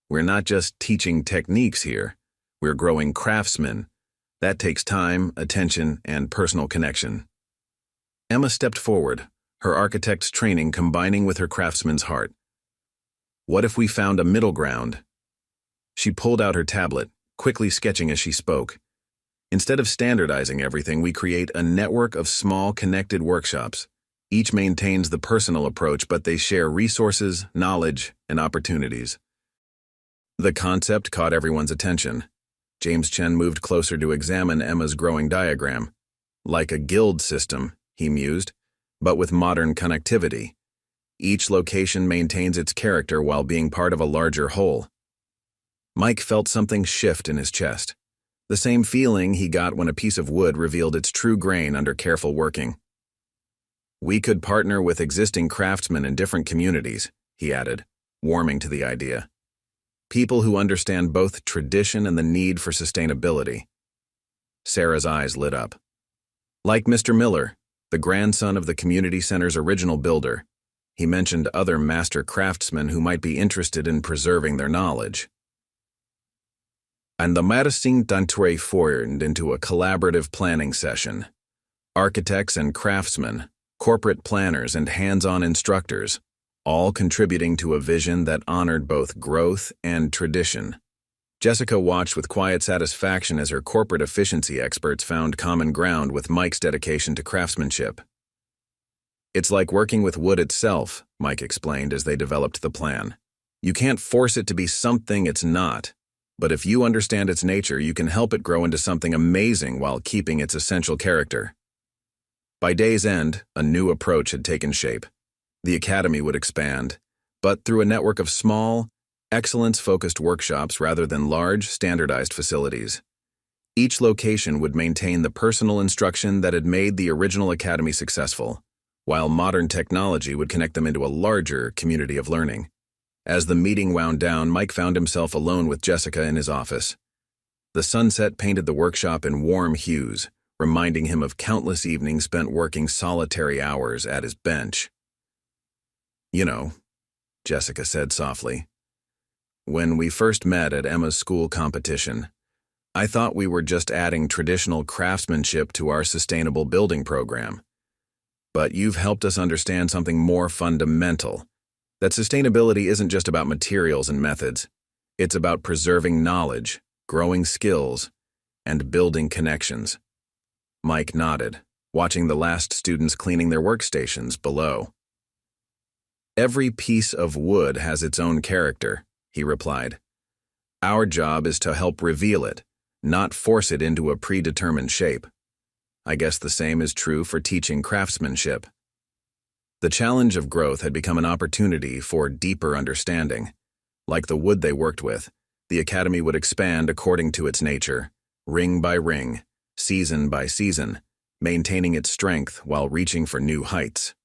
We're not just teaching techniques here, we're growing craftsmen. That takes time, attention, and personal connection." Emma stepped forward, her architect's training combining with her craftsman's heart. What if we found a middle ground? She pulled out her tablet, quickly sketching as she spoke. Instead of standardizing everything, we create a network of small connected workshops. Each maintains the personal approach, but they share resources, knowledge, and opportunities. The concept caught everyone's attention. James Chen moved closer to examine Emma's growing diagram. Like a guild system, he mused, but with modern connectivity. Each location maintains its character while being part of a larger whole. Mike felt something shift in his chest. The same feeling he got when a piece of wood revealed its true grain under careful working. We could partner with existing craftsmen in different communities, he added, warming to the idea. People who understand both tradition and the need for sustainability. Sarah's eyes lit up. Like Mr. Miller, the grandson of the community center's original builder, he mentioned other master craftsmen who might be interested in preserving their knowledge. And the meeting then transformed into a collaborative planning session. Architects and craftsmen, corporate planners and hands-on instructors, all contributing to a vision that honored both growth and tradition. Jessica watched with quiet satisfaction as her corporate efficiency experts found common ground with Mike's dedication to craftsmanship. It's like working with wood itself, Mike explained as they developed the plan. You can't force it to be something it's not, but if you understand its nature, you can help it grow into something amazing while keeping its essential character. By day's end, a new approach had taken shape. The academy would expand, but through a network of small, excellence-focused workshops rather than large, standardized facilities. Each location would maintain the personal instruction that had made the original academy successful, while modern technology would connect them into a larger community of learning. As the meeting wound down, Mike found himself alone with Jessica in his office. The sunset painted the workshop in warm hues, reminding him of countless evenings spent working solitary hours at his bench. You know, Jessica said softly, when we first met at Emma's school competition, I thought we were just adding traditional craftsmanship to our sustainable building program. But you've helped us understand something more fundamental. That sustainability isn't just about materials and methods. It's about preserving knowledge, growing skills, and building connections. Mike nodded, watching the last students cleaning their workstations below. Every piece of wood has its own character, he replied. Our job is to help reveal it, not force it into a predetermined shape. I guess the same is true for teaching craftsmanship. The challenge of growth had become an opportunity for deeper understanding. Like the wood they worked with, the academy would expand according to its nature, ring by ring, season by season, maintaining its strength while reaching for new heights.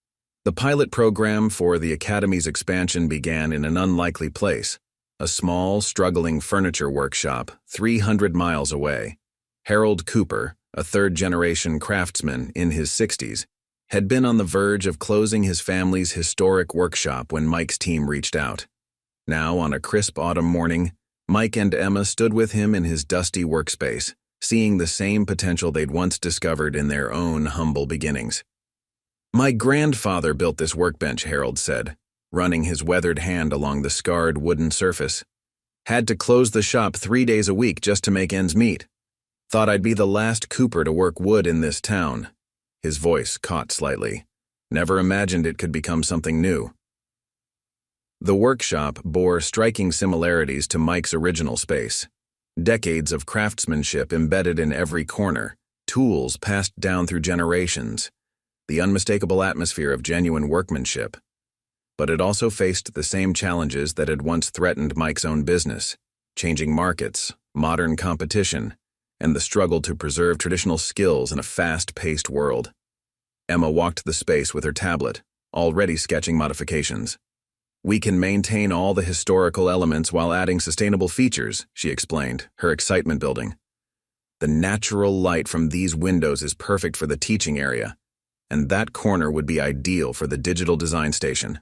The pilot program for the academy's expansion began in an unlikely place, a small, struggling furniture workshop 300 miles away. Harold Cooper, a third-generation craftsman in his 60s, had been on the verge of closing his family's historic workshop when Mike's team reached out. Now, on a crisp autumn morning, Mike and Emma stood with him in his dusty workspace, seeing the same potential they'd once discovered in their own humble beginnings. "My grandfather built this workbench," Harold said, running his weathered hand along the scarred wooden surface. "Had to close the shop 3 days a week just to make ends meet. Thought I'd be the last Cooper to work wood in this town." His voice caught slightly. Never imagined it could become something new. The workshop bore striking similarities to Mike's original space. Decades of craftsmanship embedded in every corner, tools passed down through generations, the unmistakable atmosphere of genuine workmanship. But it also faced the same challenges that had once threatened Mike's own business: changing markets, modern competition, and the struggle to preserve traditional skills in a fast-paced world. Emma walked the space with her tablet, already sketching modifications. "We can maintain all the historical elements while adding sustainable features," she explained, her excitement building. "The natural light from these windows is perfect for the teaching area, and that corner would be ideal for the digital design station."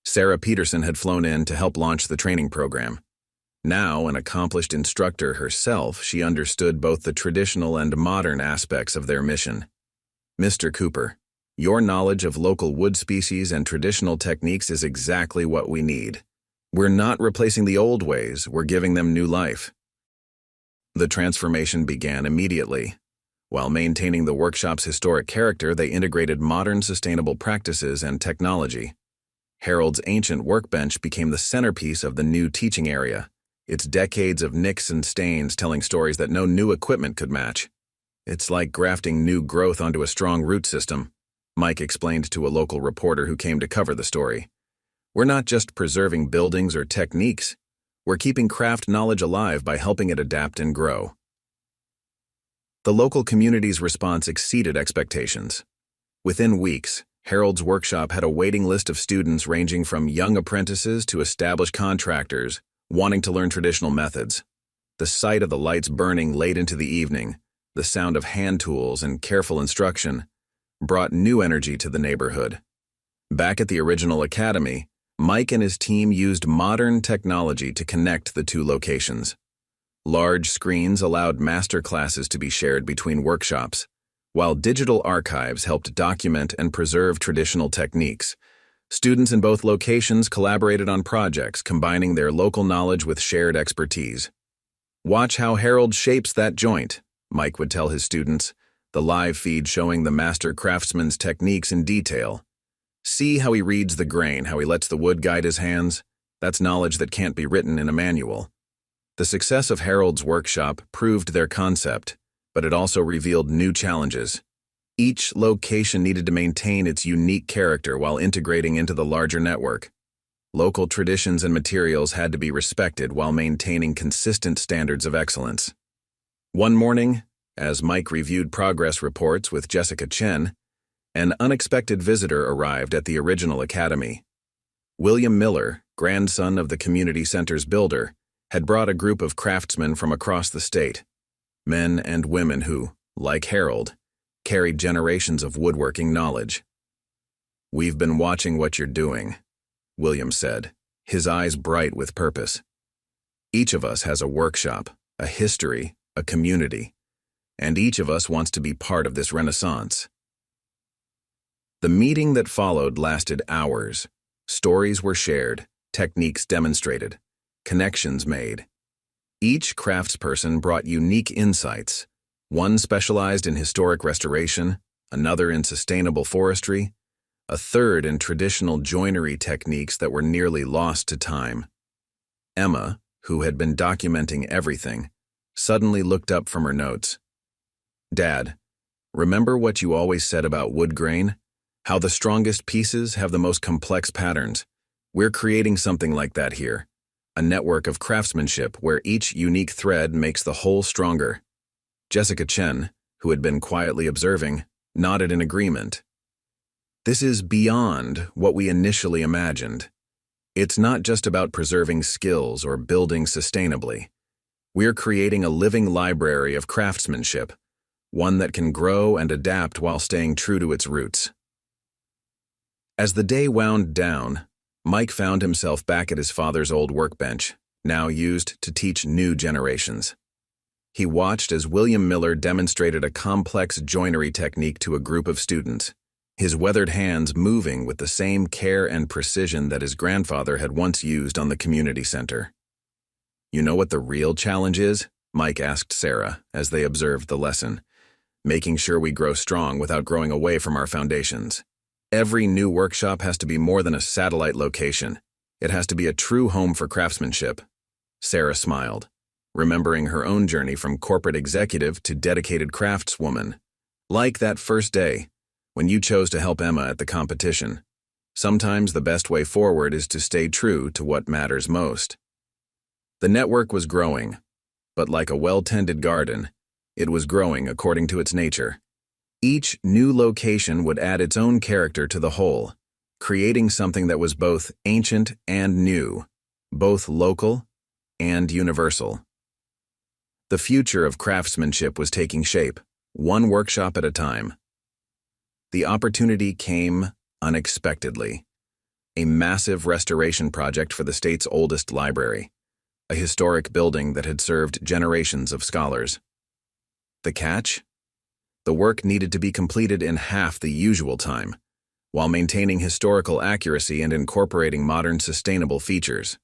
Sarah Peterson had flown in to help launch the training program. Now, an accomplished instructor herself, she understood both the traditional and modern aspects of their mission. "Mr. Cooper, your knowledge of local wood species and traditional techniques is exactly what we need. We're not replacing the old ways, we're giving them new life." The transformation began immediately. While maintaining the workshop's historic character, they integrated modern sustainable practices and technology. Harold's ancient workbench became the centerpiece of the new teaching area, its decades of nicks and stains telling stories that no new equipment could match. "It's like grafting new growth onto a strong root system," Mike explained to a local reporter who came to cover the story. "We're not just preserving buildings or techniques, we're keeping craft knowledge alive by helping it adapt and grow." The local community's response exceeded expectations. Within weeks, Harold's workshop had a waiting list of students ranging from young apprentices to established contractors wanting to learn traditional methods. The sight of the lights burning late into the evening, the sound of hand tools and careful instruction, brought new energy to the neighborhood. Back at the original academy, Mike and his team used modern technology to connect the two locations. Large screens allowed master classes to be shared between workshops, while digital archives helped document and preserve traditional techniques. Students in both locations collaborated on projects, combining their local knowledge with shared expertise. "Watch how Harold shapes that joint," Mike would tell his students, the live feed showing the master craftsman's techniques in detail. "See how he reads the grain, how he lets the wood guide his hands. That's knowledge that can't be written in a manual." The success of Harold's workshop proved their concept, but it also revealed new challenges. Each location needed to maintain its unique character while integrating into the larger network. Local traditions and materials had to be respected while maintaining consistent standards of excellence. One morning, as Mike reviewed progress reports with Jessica Chen, an unexpected visitor arrived at the original academy. William Miller, grandson of the community center's builder, had brought a group of craftsmen from across the state, men and women who, like Harold, carried generations of woodworking knowledge. "We've been watching what you're doing," William said, his eyes bright with purpose. "Each of us has a workshop, a history, a community, and each of us wants to be part of this renaissance." The meeting that followed lasted hours. Stories were shared, techniques demonstrated, connections made. Each craftsperson brought unique insights, one specialized in historic restoration, another in sustainable forestry, a third in traditional joinery techniques that were nearly lost to time. Emma, who had been documenting everything, suddenly looked up from her notes. "Dad, Remember what you always said about wood grain? How the strongest pieces have the most complex patterns. We're creating something like that here. A network of craftsmanship where each unique thread makes the whole stronger. Jessica Chen, who had been quietly observing, nodded in agreement. This is beyond what we initially imagined. It's not just about preserving skills or building sustainably. We're creating a living library of craftsmanship, one that can grow and adapt while staying true to its roots. As the day wound down, Mike found himself back at his father's old workbench, now used to teach new generations. He watched as William Miller demonstrated a complex joinery technique to a group of students, his weathered hands moving with the same care and precision that his grandfather had once used on the community center. "You know what the real challenge is?" Mike asked Sarah as they observed the lesson. "Making sure we grow strong without growing away from our foundations. Every new workshop has to be more than a satellite location. It has to be a true home for craftsmanship." Sarah smiled, remembering her own journey from corporate executive to dedicated craftswoman. Like that first day, when you chose to help Emma at the competition. Sometimes the best way forward is to stay true to what matters most. The network was growing, but like a well-tended garden, it was growing according to its nature. Each new location would add its own character to the whole, creating something that was both ancient and new, both local and universal. The future of craftsmanship was taking shape, one workshop at a time. The opportunity came unexpectedly. A massive restoration project for the state's oldest library, a historic building that had served generations of scholars. The catch? The work needed to be completed in half the usual time, while maintaining historical accuracy and incorporating modern sustainable features.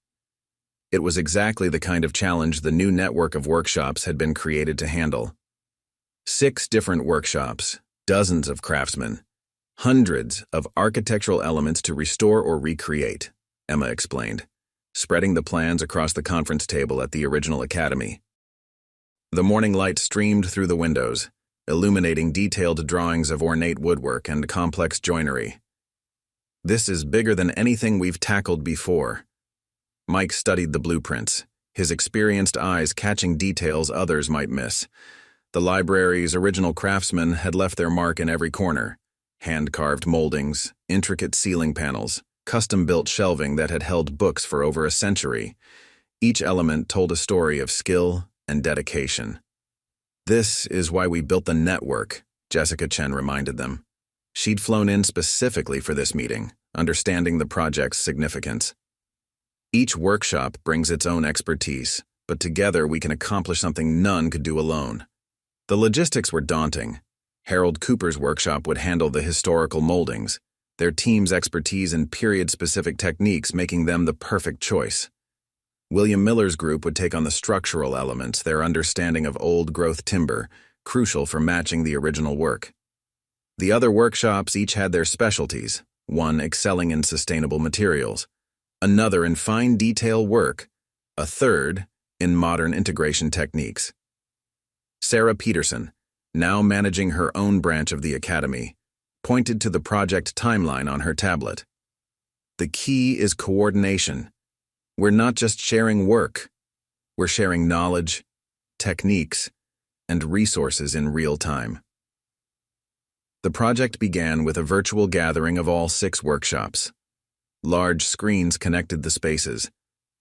It was exactly the kind of challenge the new network of workshops had been created to handle. 6 different workshops, dozens of craftsmen, hundreds of architectural elements to restore or recreate, Emma explained, spreading the plans across the conference table at the original academy. The morning light streamed through the windows, illuminating detailed drawings of ornate woodwork and complex joinery. "This is bigger than anything we've tackled before." Mike studied the blueprints, his experienced eyes catching details others might miss. The library's original craftsmen had left their mark in every corner: hand-carved moldings, intricate ceiling panels, custom-built shelving that had held books for over a century. Each element told a story of skill and dedication. "This is why we built the network," Jessica Chen reminded them. She'd flown in specifically for this meeting, understanding the project's significance. "Each workshop brings its own expertise, but together we can accomplish something none could do alone." The logistics were daunting. Harold Cooper's workshop would handle the historical moldings, their team's expertise in period-specific techniques making them the perfect choice. William Miller's group would take on the structural elements, their understanding of old-growth timber, crucial for matching the original work. The other workshops each had their specialties, one excelling in sustainable materials, another in fine detail work, a third in modern integration techniques. Sarah Peterson, now managing her own branch of the academy, pointed to the project timeline on her tablet. "The key is coordination. We're not just sharing work. We're sharing knowledge, techniques, and resources in real time." The project began with a virtual gathering of all 6 workshops. Large screens connected the spaces,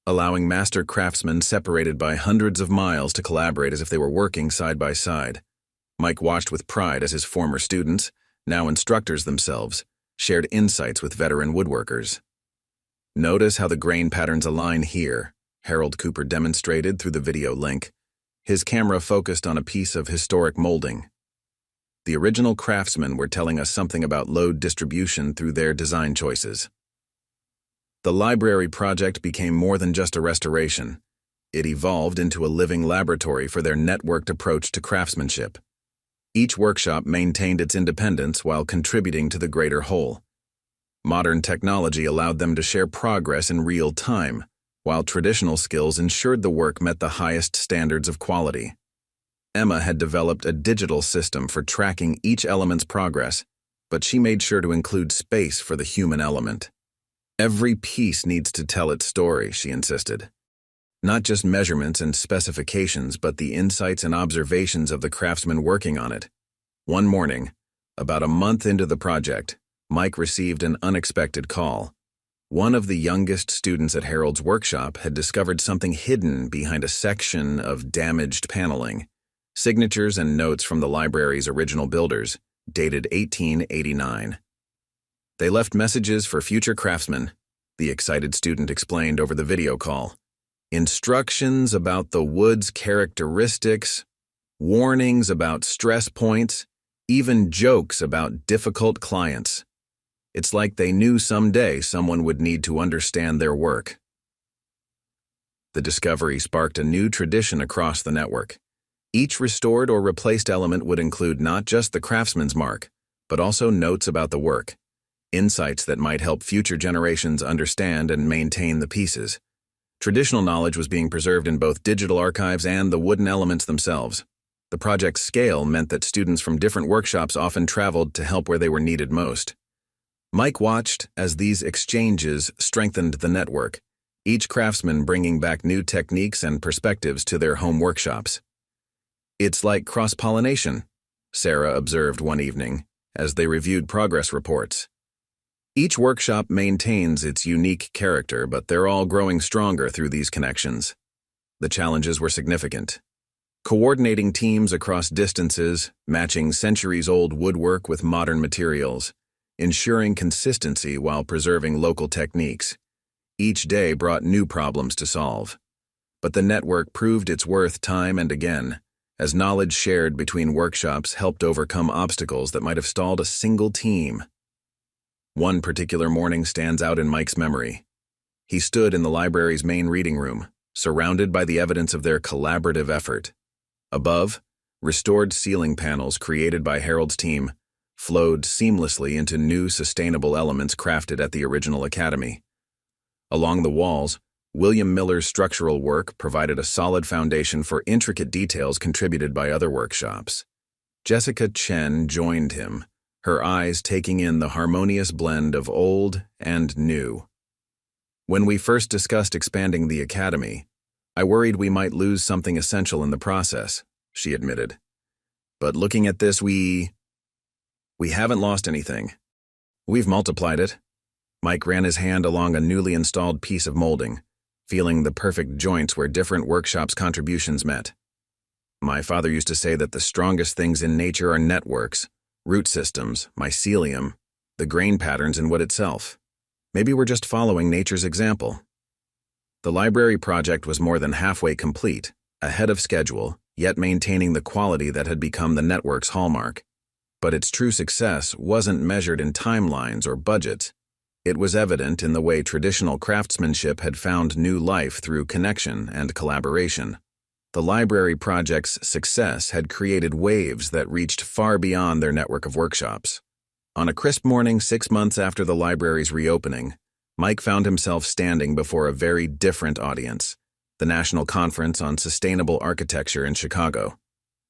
allowing master craftsmen separated by hundreds of miles to collaborate as if they were working side by side. Mike watched with pride as his former students, now instructors themselves, shared insights with veteran woodworkers. "Notice how the grain patterns align here," Harold Cooper demonstrated through the video link. His camera focused on a piece of historic molding. The original craftsmen were telling us something about load distribution through their design choices. The library project became more than just a restoration. It evolved into a living laboratory for their networked approach to craftsmanship. Each workshop maintained its independence while contributing to the greater whole. Modern technology allowed them to share progress in real time, while traditional skills ensured the work met the highest standards of quality. Emma had developed a digital system for tracking each element's progress, but she made sure to include space for the human element. Every piece needs to tell its story, she insisted. Not just measurements and specifications, but the insights and observations of the craftsmen working on it. One morning, about a month into the project, Mike received an unexpected call. One of the youngest students at Harold's workshop had discovered something hidden behind a section of damaged paneling, signatures and notes from the library's original builders, dated 1889. They left messages for future craftsmen, the excited student explained over the video call. Instructions about the wood's characteristics, warnings about stress points, even jokes about difficult clients. It's like they knew someday someone would need to understand their work. The discovery sparked a new tradition across the network. Each restored or replaced element would include not just the craftsman's mark, but also notes about the work, insights that might help future generations understand and maintain the pieces. Traditional knowledge was being preserved in both digital archives and the wooden elements themselves. The project's scale meant that students from different workshops often traveled to help where they were needed most. Mike watched as these exchanges strengthened the network, each craftsman bringing back new techniques and perspectives to their home workshops. "It's like cross-pollination," Sarah observed one evening as they reviewed progress reports. Each workshop maintains its unique character, but they're all growing stronger through these connections. The challenges were significant. Coordinating teams across distances, matching centuries-old woodwork with modern materials, ensuring consistency while preserving local techniques. Each day brought new problems to solve. But the network proved its worth time and again, as knowledge shared between workshops helped overcome obstacles that might have stalled a single team. One particular morning stands out in Mike's memory. He stood in the library's main reading room, surrounded by the evidence of their collaborative effort. Above, restored ceiling panels created by Harold's team flowed seamlessly into new sustainable elements crafted at the original academy. Along the walls, William Miller's structural work provided a solid foundation for intricate details contributed by other workshops. Jessica Chen joined him, her eyes taking in the harmonious blend of old and new. "When we first discussed expanding the academy, I worried we might lose something essential in the process," she admitted. "But looking at this, we haven't lost anything. We've multiplied it." Mike ran his hand along a newly installed piece of molding, feeling the perfect joints where different workshops' contributions met. "My father used to say that the strongest things in nature are networks, root systems, mycelium, the grain patterns in wood itself. Maybe we're just following nature's example." The library project was more than halfway complete, ahead of schedule, yet maintaining the quality that had become the network's hallmark. But its true success wasn't measured in timelines or budgets. It was evident in the way traditional craftsmanship had found new life through connection and collaboration. The library project's success had created waves that reached far beyond their network of workshops. On a crisp morning 6 months after the library's reopening, Mike found himself standing before a very different audience, the National Conference on Sustainable Architecture in Chicago.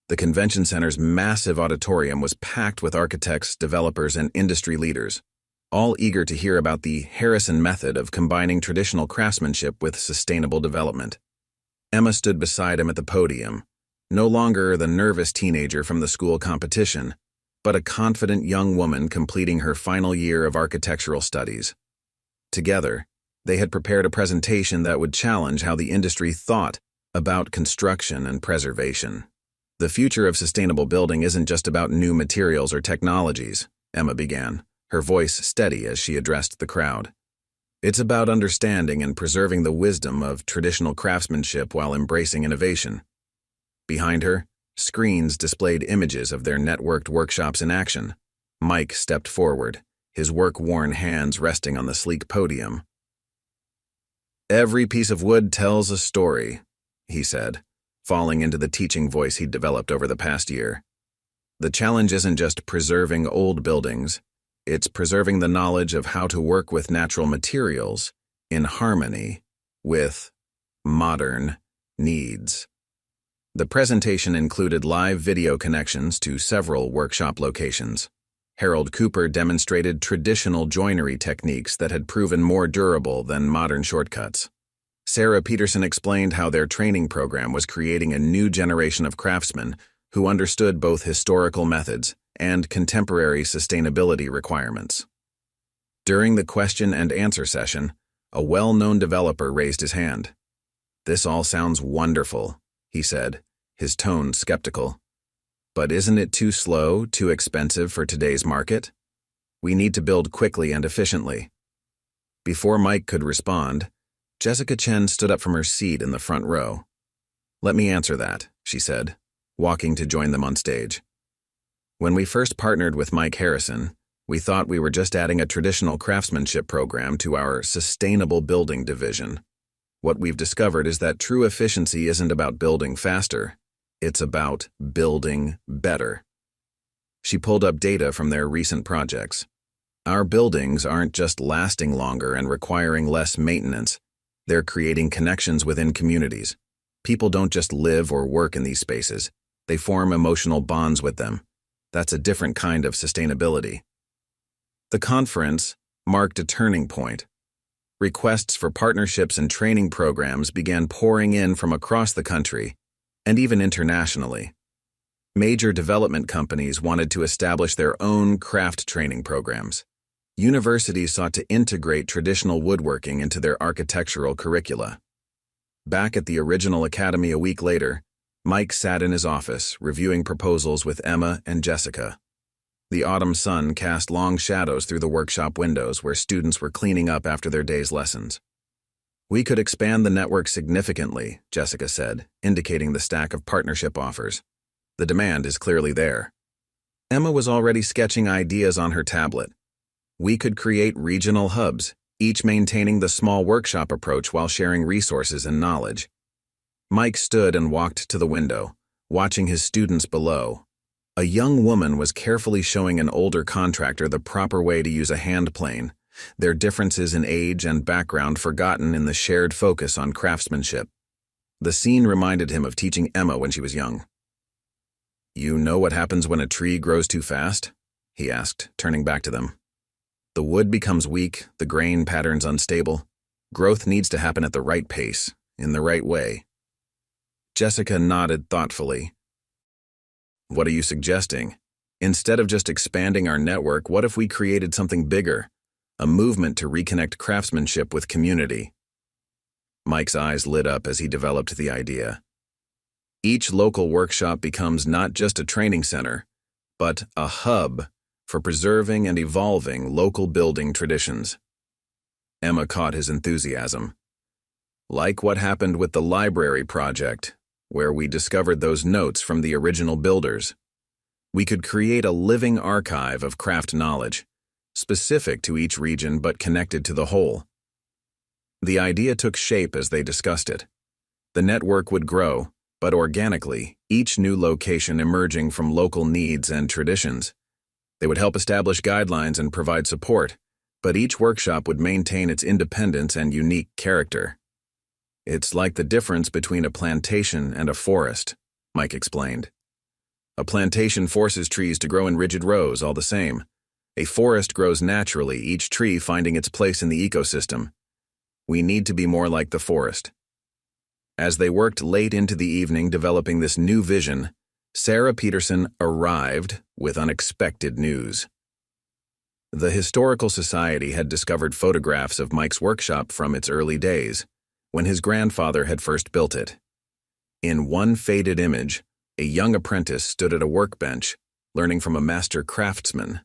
The convention center's massive auditorium was packed with architects, developers, and industry leaders, all eager to hear about the Harrison method of combining traditional craftsmanship with sustainable development. Emma stood beside him at the podium, no longer the nervous teenager from the school competition, but a confident young woman completing her final year of architectural studies. Together, they had prepared a presentation that would challenge how the industry thought about construction and preservation. "The future of sustainable building isn't just about new materials or technologies," Emma began, her voice steady as she addressed the crowd. "It's about understanding and preserving the wisdom of traditional craftsmanship while embracing innovation." Behind her, screens displayed images of their networked workshops in action. Mike stepped forward, his work-worn hands resting on the sleek podium. "Every piece of wood tells a story," he said, falling into the teaching voice he'd developed over the past year. "The challenge isn't just preserving old buildings. It's preserving the knowledge of how to work with natural materials in harmony with modern needs." The presentation included live video connections to several workshop locations. Harold Cooper demonstrated traditional joinery techniques that had proven more durable than modern shortcuts. Sarah Peterson explained how their training program was creating a new generation of craftsmen who understood both historical methods and contemporary sustainability requirements. During the question and answer session, a well-known developer raised his hand. "This all sounds wonderful," he said, his tone skeptical. "But isn't it too slow, too expensive for today's market? We need to build quickly and efficiently." Before Mike could respond, Jessica Chen stood up from her seat in the front row. "Let me answer that," she said, walking to join them on stage. "When we first partnered with Mike Harrison, we thought we were just adding a traditional craftsmanship program to our sustainable building division. What we've discovered is that true efficiency isn't about building faster. It's about building better." She pulled up data from their recent projects. "Our buildings aren't just lasting longer and requiring less maintenance. They're creating connections within communities. People don't just live or work in these spaces. They form emotional bonds with them. That's a different kind of sustainability." The conference marked a turning point. Requests for partnerships and training programs began pouring in from across the country, and even internationally. Major development companies wanted to establish their own craft training programs. Universities sought to integrate traditional woodworking into their architectural curricula. Back at the original academy a week later, Mike sat in his office, reviewing proposals with Emma and Jessica. The autumn sun cast long shadows through the workshop windows where students were cleaning up after their day's lessons. "We could expand the network significantly," Jessica said, indicating the stack of partnership offers. "The demand is clearly there." Emma was already sketching ideas on her tablet. "We could create regional hubs, each maintaining the small workshop approach while sharing resources and knowledge." Mike stood and walked to the window, watching his students below. A young woman was carefully showing an older contractor the proper way to use a hand plane, their differences in age and background forgotten in the shared focus on craftsmanship. The scene reminded him of teaching Emma when she was young. "You know what happens when a tree grows too fast?" he asked, turning back to them. "The wood becomes weak, the grain patterns unstable. Growth needs to happen at the right pace, in the right way." Jessica nodded thoughtfully. "What are you suggesting? Instead of just expanding our network, what if we created something bigger? A movement to reconnect craftsmanship with community?" Mike's eyes lit up as he developed the idea. Each local workshop becomes not just a training center, but a hub for preserving and evolving local building traditions. Emma caught his enthusiasm. "Like what happened with the library project, where we discovered those notes from the original builders. We could create a living archive of craft knowledge, specific to each region but connected to the whole." The idea took shape as they discussed it. The network would grow, but organically, each new location emerging from local needs and traditions. They would help establish guidelines and provide support, but each workshop would maintain its independence and unique character. "It's like the difference between a plantation and a forest," Mike explained. "A plantation forces trees to grow in rigid rows all the same. A forest grows naturally, each tree finding its place in the ecosystem. We need to be more like the forest." As they worked late into the evening developing this new vision, Sarah Peterson arrived with unexpected news. The Historical Society had discovered photographs of Mike's workshop from its early days, when his grandfather had first built it. In one faded image, a young apprentice stood at a workbench, learning from a master craftsman.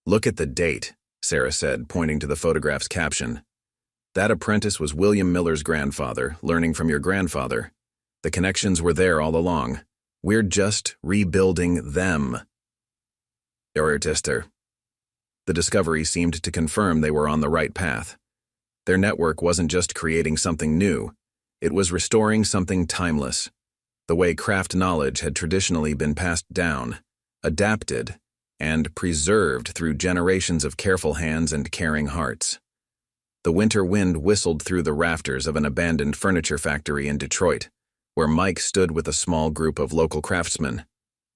"Look at the date," Sarah said, pointing to the photograph's caption. "That apprentice was William Miller's grandfather, learning from your grandfather. The connections were there all along. We're just rebuilding them." The discovery seemed to confirm they were on the right path. Their network wasn't just creating something new, it was restoring something timeless, the way craft knowledge had traditionally been passed down, adapted, and preserved through generations of careful hands and caring hearts. The winter wind whistled through the rafters of an abandoned furniture factory in Detroit, where Mike stood with a small group of local craftsmen.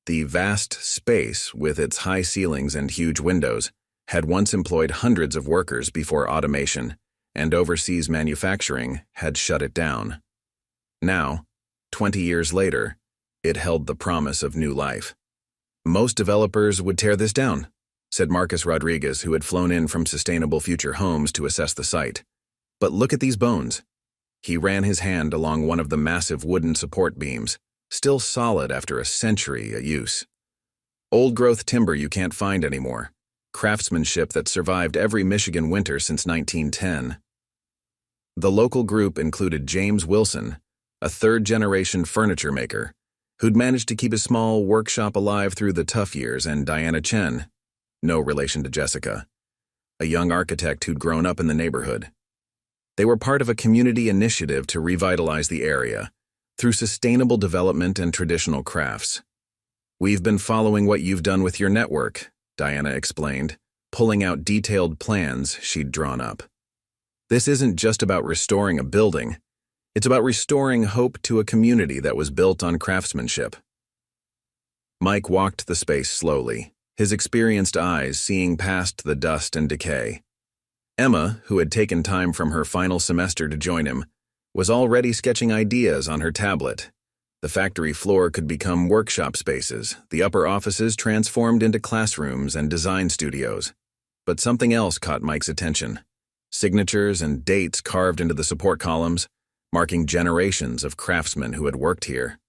The vast space, with its high ceilings and huge windows, had once employed hundreds of workers before automation and overseas manufacturing had shut it down. Now, 20 years later, it held the promise of new life. "Most developers would tear this down," said Marcus Rodriguez, who had flown in from Sustainable Future Homes to assess the site. "But look at these bones." He ran his hand along one of the massive wooden support beams, still solid after a century of use. Old-growth timber you can't find anymore. Craftsmanship that survived every Michigan winter since 1910. The local group included James Wilson, a third-generation furniture maker, who'd managed to keep his small workshop alive through the tough years, and Diana Chen, no relation to Jessica, a young architect who'd grown up in the neighborhood. They were part of a community initiative to revitalize the area through sustainable development and traditional crafts. "We've been following what you've done with your network," Diana explained, pulling out detailed plans she'd drawn up. "This isn't just about restoring a building. It's about restoring hope to a community that was built on craftsmanship." Mike walked the space slowly, his experienced eyes seeing past the dust and decay. Emma, who had taken time from her final semester to join him, was already sketching ideas on her tablet. The factory floor could become workshop spaces, the upper offices transformed into classrooms and design studios. But something else caught Mike's attention. Signatures and dates carved into the support columns, marking generations of craftsmen who had worked here.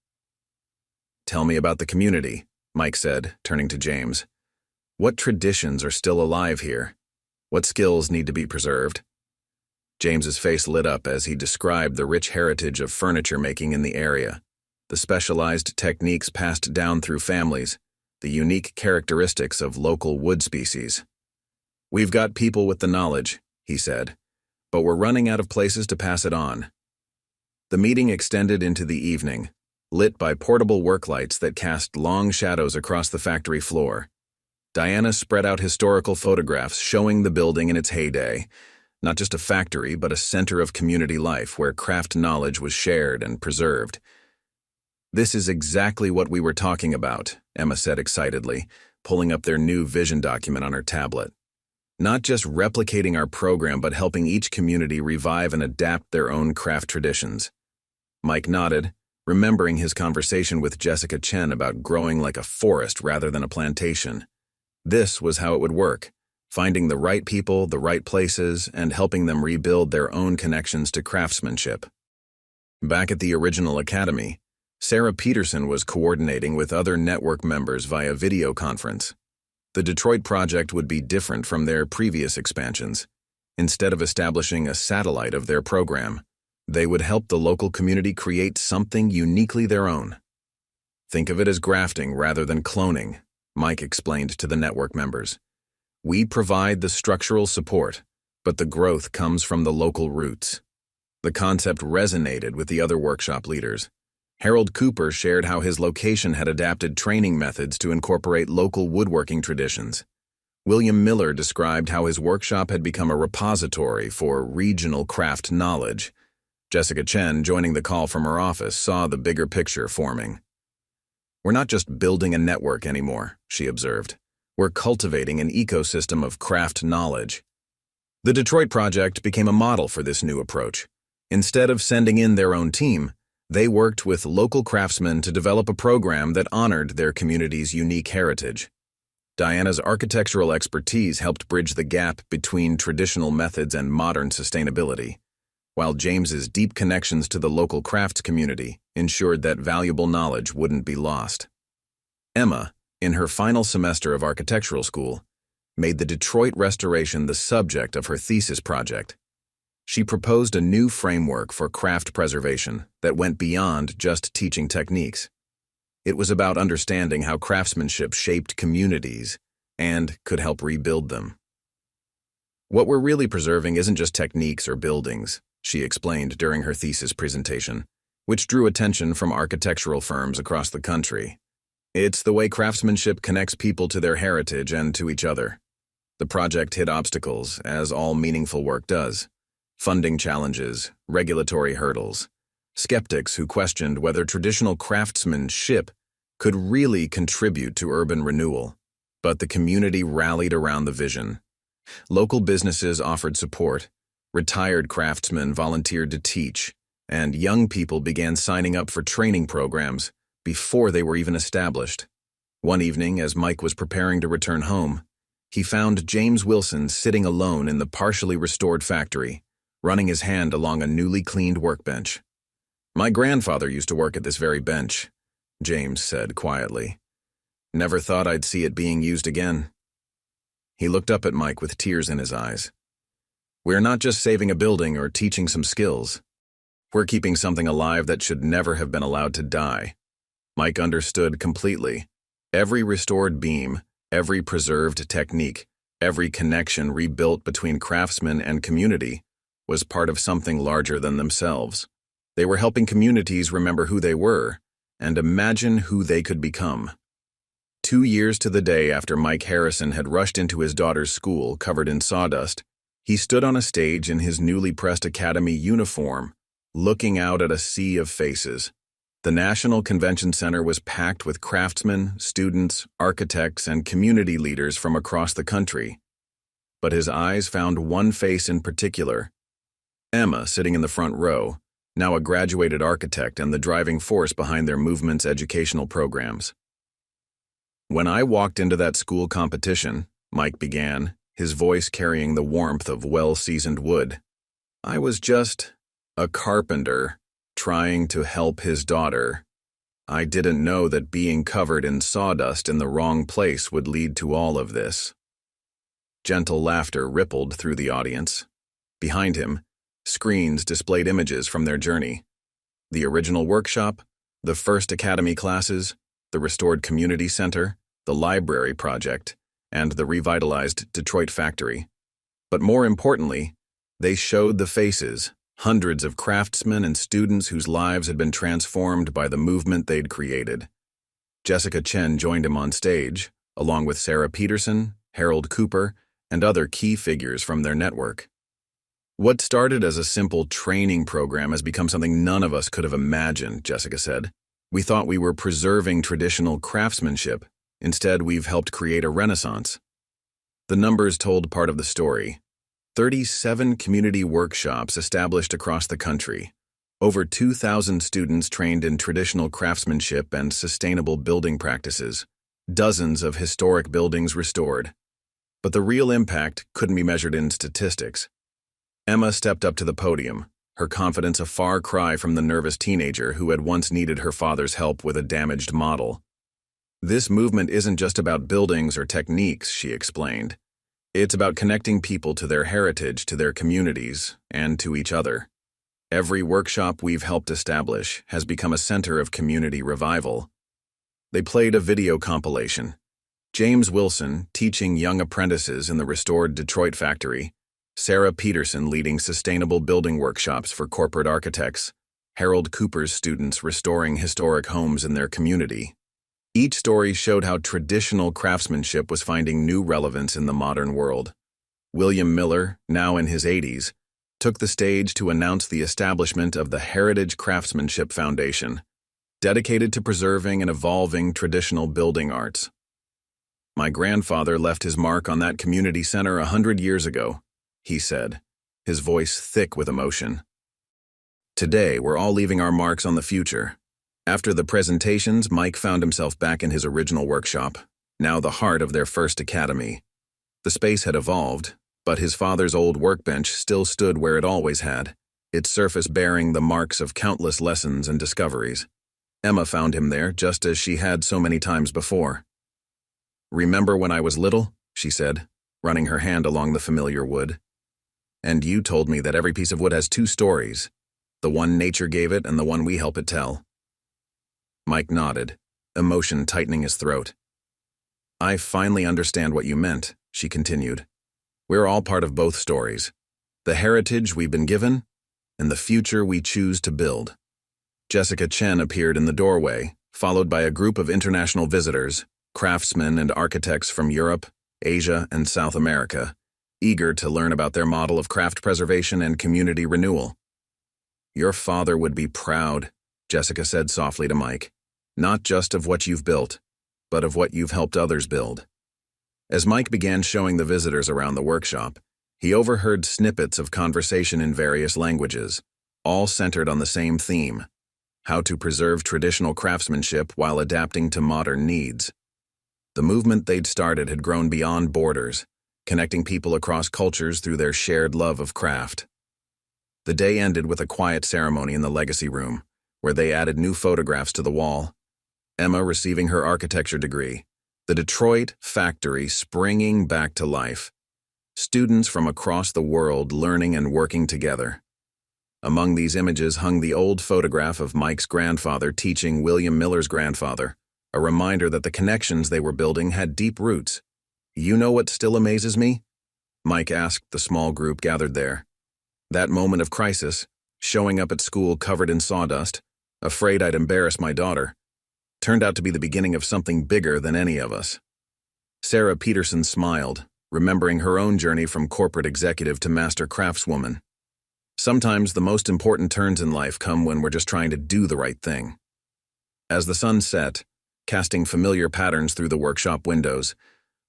"Tell me about the community," Mike said, turning to James. "What traditions are still alive here? What skills need to be preserved?" James's face lit up as he described the rich heritage of furniture making in the area, the specialized techniques passed down through families, the unique characteristics of local wood species. "We've got people with the knowledge," he said, "but we're running out of places to pass it on." The meeting extended into the evening, lit by portable work lights that cast long shadows across the factory floor. Diana spread out historical photographs showing the building in its heyday, not just a factory, but a center of community life where craft knowledge was shared and preserved. "This is exactly what we were talking about," Emma said excitedly, pulling up their new vision document on her tablet. "Not just replicating our program, but helping each community revive and adapt their own craft traditions." Mike nodded, remembering his conversation with Jessica Chen about growing like a forest rather than a plantation. This was how it would work, finding the right people, the right places, and helping them rebuild their own connections to craftsmanship. Back at the original academy, Sarah Peterson was coordinating with other network members via video conference. The Detroit project would be different from their previous expansions. Instead of establishing a satellite of their program, they would help the local community create something uniquely their own. "Think of it as grafting rather than cloning," Mike explained to the network members. "We provide the structural support, but the growth comes from the local roots." The concept resonated with the other workshop leaders. Harold Cooper shared how his location had adapted training methods to incorporate local woodworking traditions. William Miller described how his workshop had become a repository for regional craft knowledge. Jessica Chen, joining the call from her office, saw the bigger picture forming. "We're not just building a network anymore," she observed. "We're cultivating an ecosystem of craft knowledge." The Detroit project became a model for this new approach. Instead of sending in their own team, they worked with local craftsmen to develop a program that honored their community's unique heritage. Diana's architectural expertise helped bridge the gap between traditional methods and modern sustainability, while James's deep connections to the local crafts community ensured that valuable knowledge wouldn't be lost. Emma, in her final semester of architectural school, made the Detroit restoration the subject of her thesis project. She proposed a new framework for craft preservation that went beyond just teaching techniques. It was about understanding how craftsmanship shaped communities and could help rebuild them. "What we're really preserving isn't just techniques or buildings," she explained during her thesis presentation, which drew attention from architectural firms across the country. "It's the way craftsmanship connects people to their heritage and to each other." The project hit obstacles, as all meaningful work does. Funding challenges, regulatory hurdles. skeptics who questioned whether traditional craftsmanship could really contribute to urban renewal. But the community rallied around the vision. Local businesses offered support, retired craftsmen volunteered to teach, and young people began signing up for training programs before they were even established. One evening, as Mike was preparing to return home, he found James Wilson sitting alone in the partially restored factory, running his hand along a newly cleaned workbench. "My grandfather used to work at this very bench," James said quietly. "Never thought I'd see it being used again." He looked up at Mike with tears in his eyes. "We're not just saving a building or teaching some skills. We're keeping something alive that should never have been allowed to die." Mike understood completely. Every restored beam, every preserved technique, every connection rebuilt between craftsmen and community was part of something larger than themselves. They were helping communities remember who they were and imagine who they could become. 2 years to the day after Mike Harrison had rushed into his daughter's school covered in sawdust, he stood on a stage in his newly pressed academy uniform, looking out at a sea of faces. The National Convention Center was packed with craftsmen, students, architects, and community leaders from across the country. But his eyes found one face in particular: Emma, sitting in the front row, now a graduated architect and the driving force behind their movement's educational programs. "When I walked into that school competition," Mike began, his voice carrying the warmth of well-seasoned wood, "I was just a carpenter trying to help his daughter. I didn't know that being covered in sawdust in the wrong place would lead to all of this." Gentle laughter rippled through the audience. Behind him, screens displayed images from their journey: the original workshop, the first academy classes, the restored community center, the library project, and the revitalized Detroit factory. But more importantly, they showed the faces, hundreds of craftsmen and students whose lives had been transformed by the movement they'd created. Jessica Chen joined him on stage, along with Sarah Peterson, Harold Cooper, and other key figures from their network. "What started as a simple training program has become something none of us could have imagined," Jessica said. "We thought we were preserving traditional craftsmanship. Instead, we've helped create a renaissance." The numbers told part of the story. 37 community workshops established across the country. Over 2,000 students trained in traditional craftsmanship and sustainable building practices. Dozens of historic buildings restored. But the real impact couldn't be measured in statistics. Emma stepped up to the podium, her confidence a far cry from the nervous teenager who had once needed her father's help with a damaged model. "This movement isn't just about buildings or techniques," she explained. "It's about connecting people to their heritage, to their communities, and to each other. Every workshop we've helped establish has become a center of community revival." They played a video compilation. James Wilson teaching young apprentices in the restored Detroit factory, Sarah Peterson leading sustainable building workshops for corporate architects, Harold Cooper's students restoring historic homes in their community. Each story showed how traditional craftsmanship was finding new relevance in the modern world. William Miller, now in his 80s, took the stage to announce the establishment of the Heritage Craftsmanship Foundation, dedicated to preserving and evolving traditional building arts. "My grandfather left his mark on that community center 100 years ago," he said, his voice thick with emotion. "Today, we're all leaving our marks on the future." After the presentations, Mike found himself back in his original workshop, now the heart of their first academy. The space had evolved, but his father's old workbench still stood where it always had, its surface bearing the marks of countless lessons and discoveries. Emma found him there just as she had so many times before. "Remember when I was little?" she said, running her hand along the familiar wood. "And you told me that every piece of wood has 2 stories, the one nature gave it and the one we help it tell." Mike nodded, emotion tightening his throat. "I finally understand what you meant," she continued. "We're all part of both stories, the heritage we've been given and the future we choose to build." Jessica Chen appeared in the doorway, followed by a group of international visitors, craftsmen and architects from Europe, Asia, and South America, eager to learn about their model of craft preservation and community renewal. Your father would be proud, Jessica said softly to Mike. Not just of what you've built, but of what you've helped others build. As Mike began showing the visitors around the workshop, he overheard snippets of conversation in various languages, all centered on the same theme: how to preserve traditional craftsmanship while adapting to modern needs. The movement they'd started had grown beyond borders, connecting people across cultures through their shared love of craft. The day ended with a quiet ceremony in the legacy room, where they added new photographs to the wall. Emma receiving her architecture degree, the Detroit factory springing back to life, students from across the world learning and working together. Among these images hung the old photograph of Mike's grandfather teaching William Miller's grandfather, a reminder that the connections they were building had deep roots. You know what still amazes me? Mike asked the small group gathered there. That moment of crisis, showing up at school covered in sawdust, afraid I'd embarrass my daughter, turned out to be the beginning of something bigger than any of us. Sarah Peterson smiled, remembering her own journey from corporate executive to master craftswoman. Sometimes the most important turns in life come when we're just trying to do the right thing. As the sun set, casting familiar patterns through the workshop windows,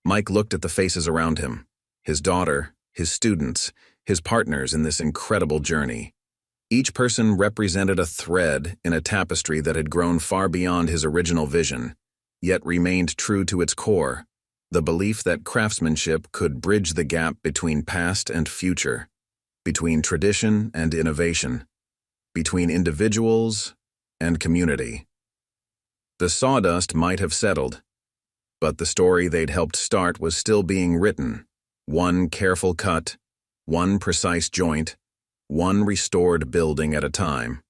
Mike looked at the faces around him, his daughter, his students, his partners in this incredible journey. Each person represented a thread in a tapestry that had grown far beyond his original vision, yet remained true to its core, the belief that craftsmanship could bridge the gap between past and future, between tradition and innovation, between individuals and community. The sawdust might have settled, but the story they'd helped start was still being written, one careful cut, one precise joint, one restored building at a time.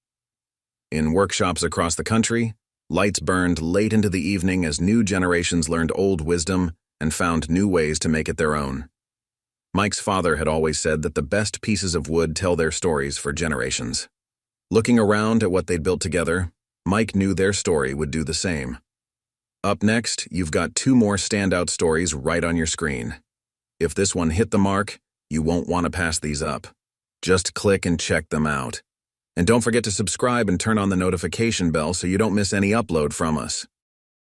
In workshops across the country, lights burned late into the evening as new generations learned old wisdom and found new ways to make it their own. Mike's father had always said that the best pieces of wood tell their stories for generations. Looking around at what they'd built together, Mike knew their story would do the same. Up next, you've got two more standout stories right on your screen. If this one hit the mark, you won't want to pass these up. Just click and check them out. And don't forget to subscribe and turn on the notification bell so you don't miss any upload from us.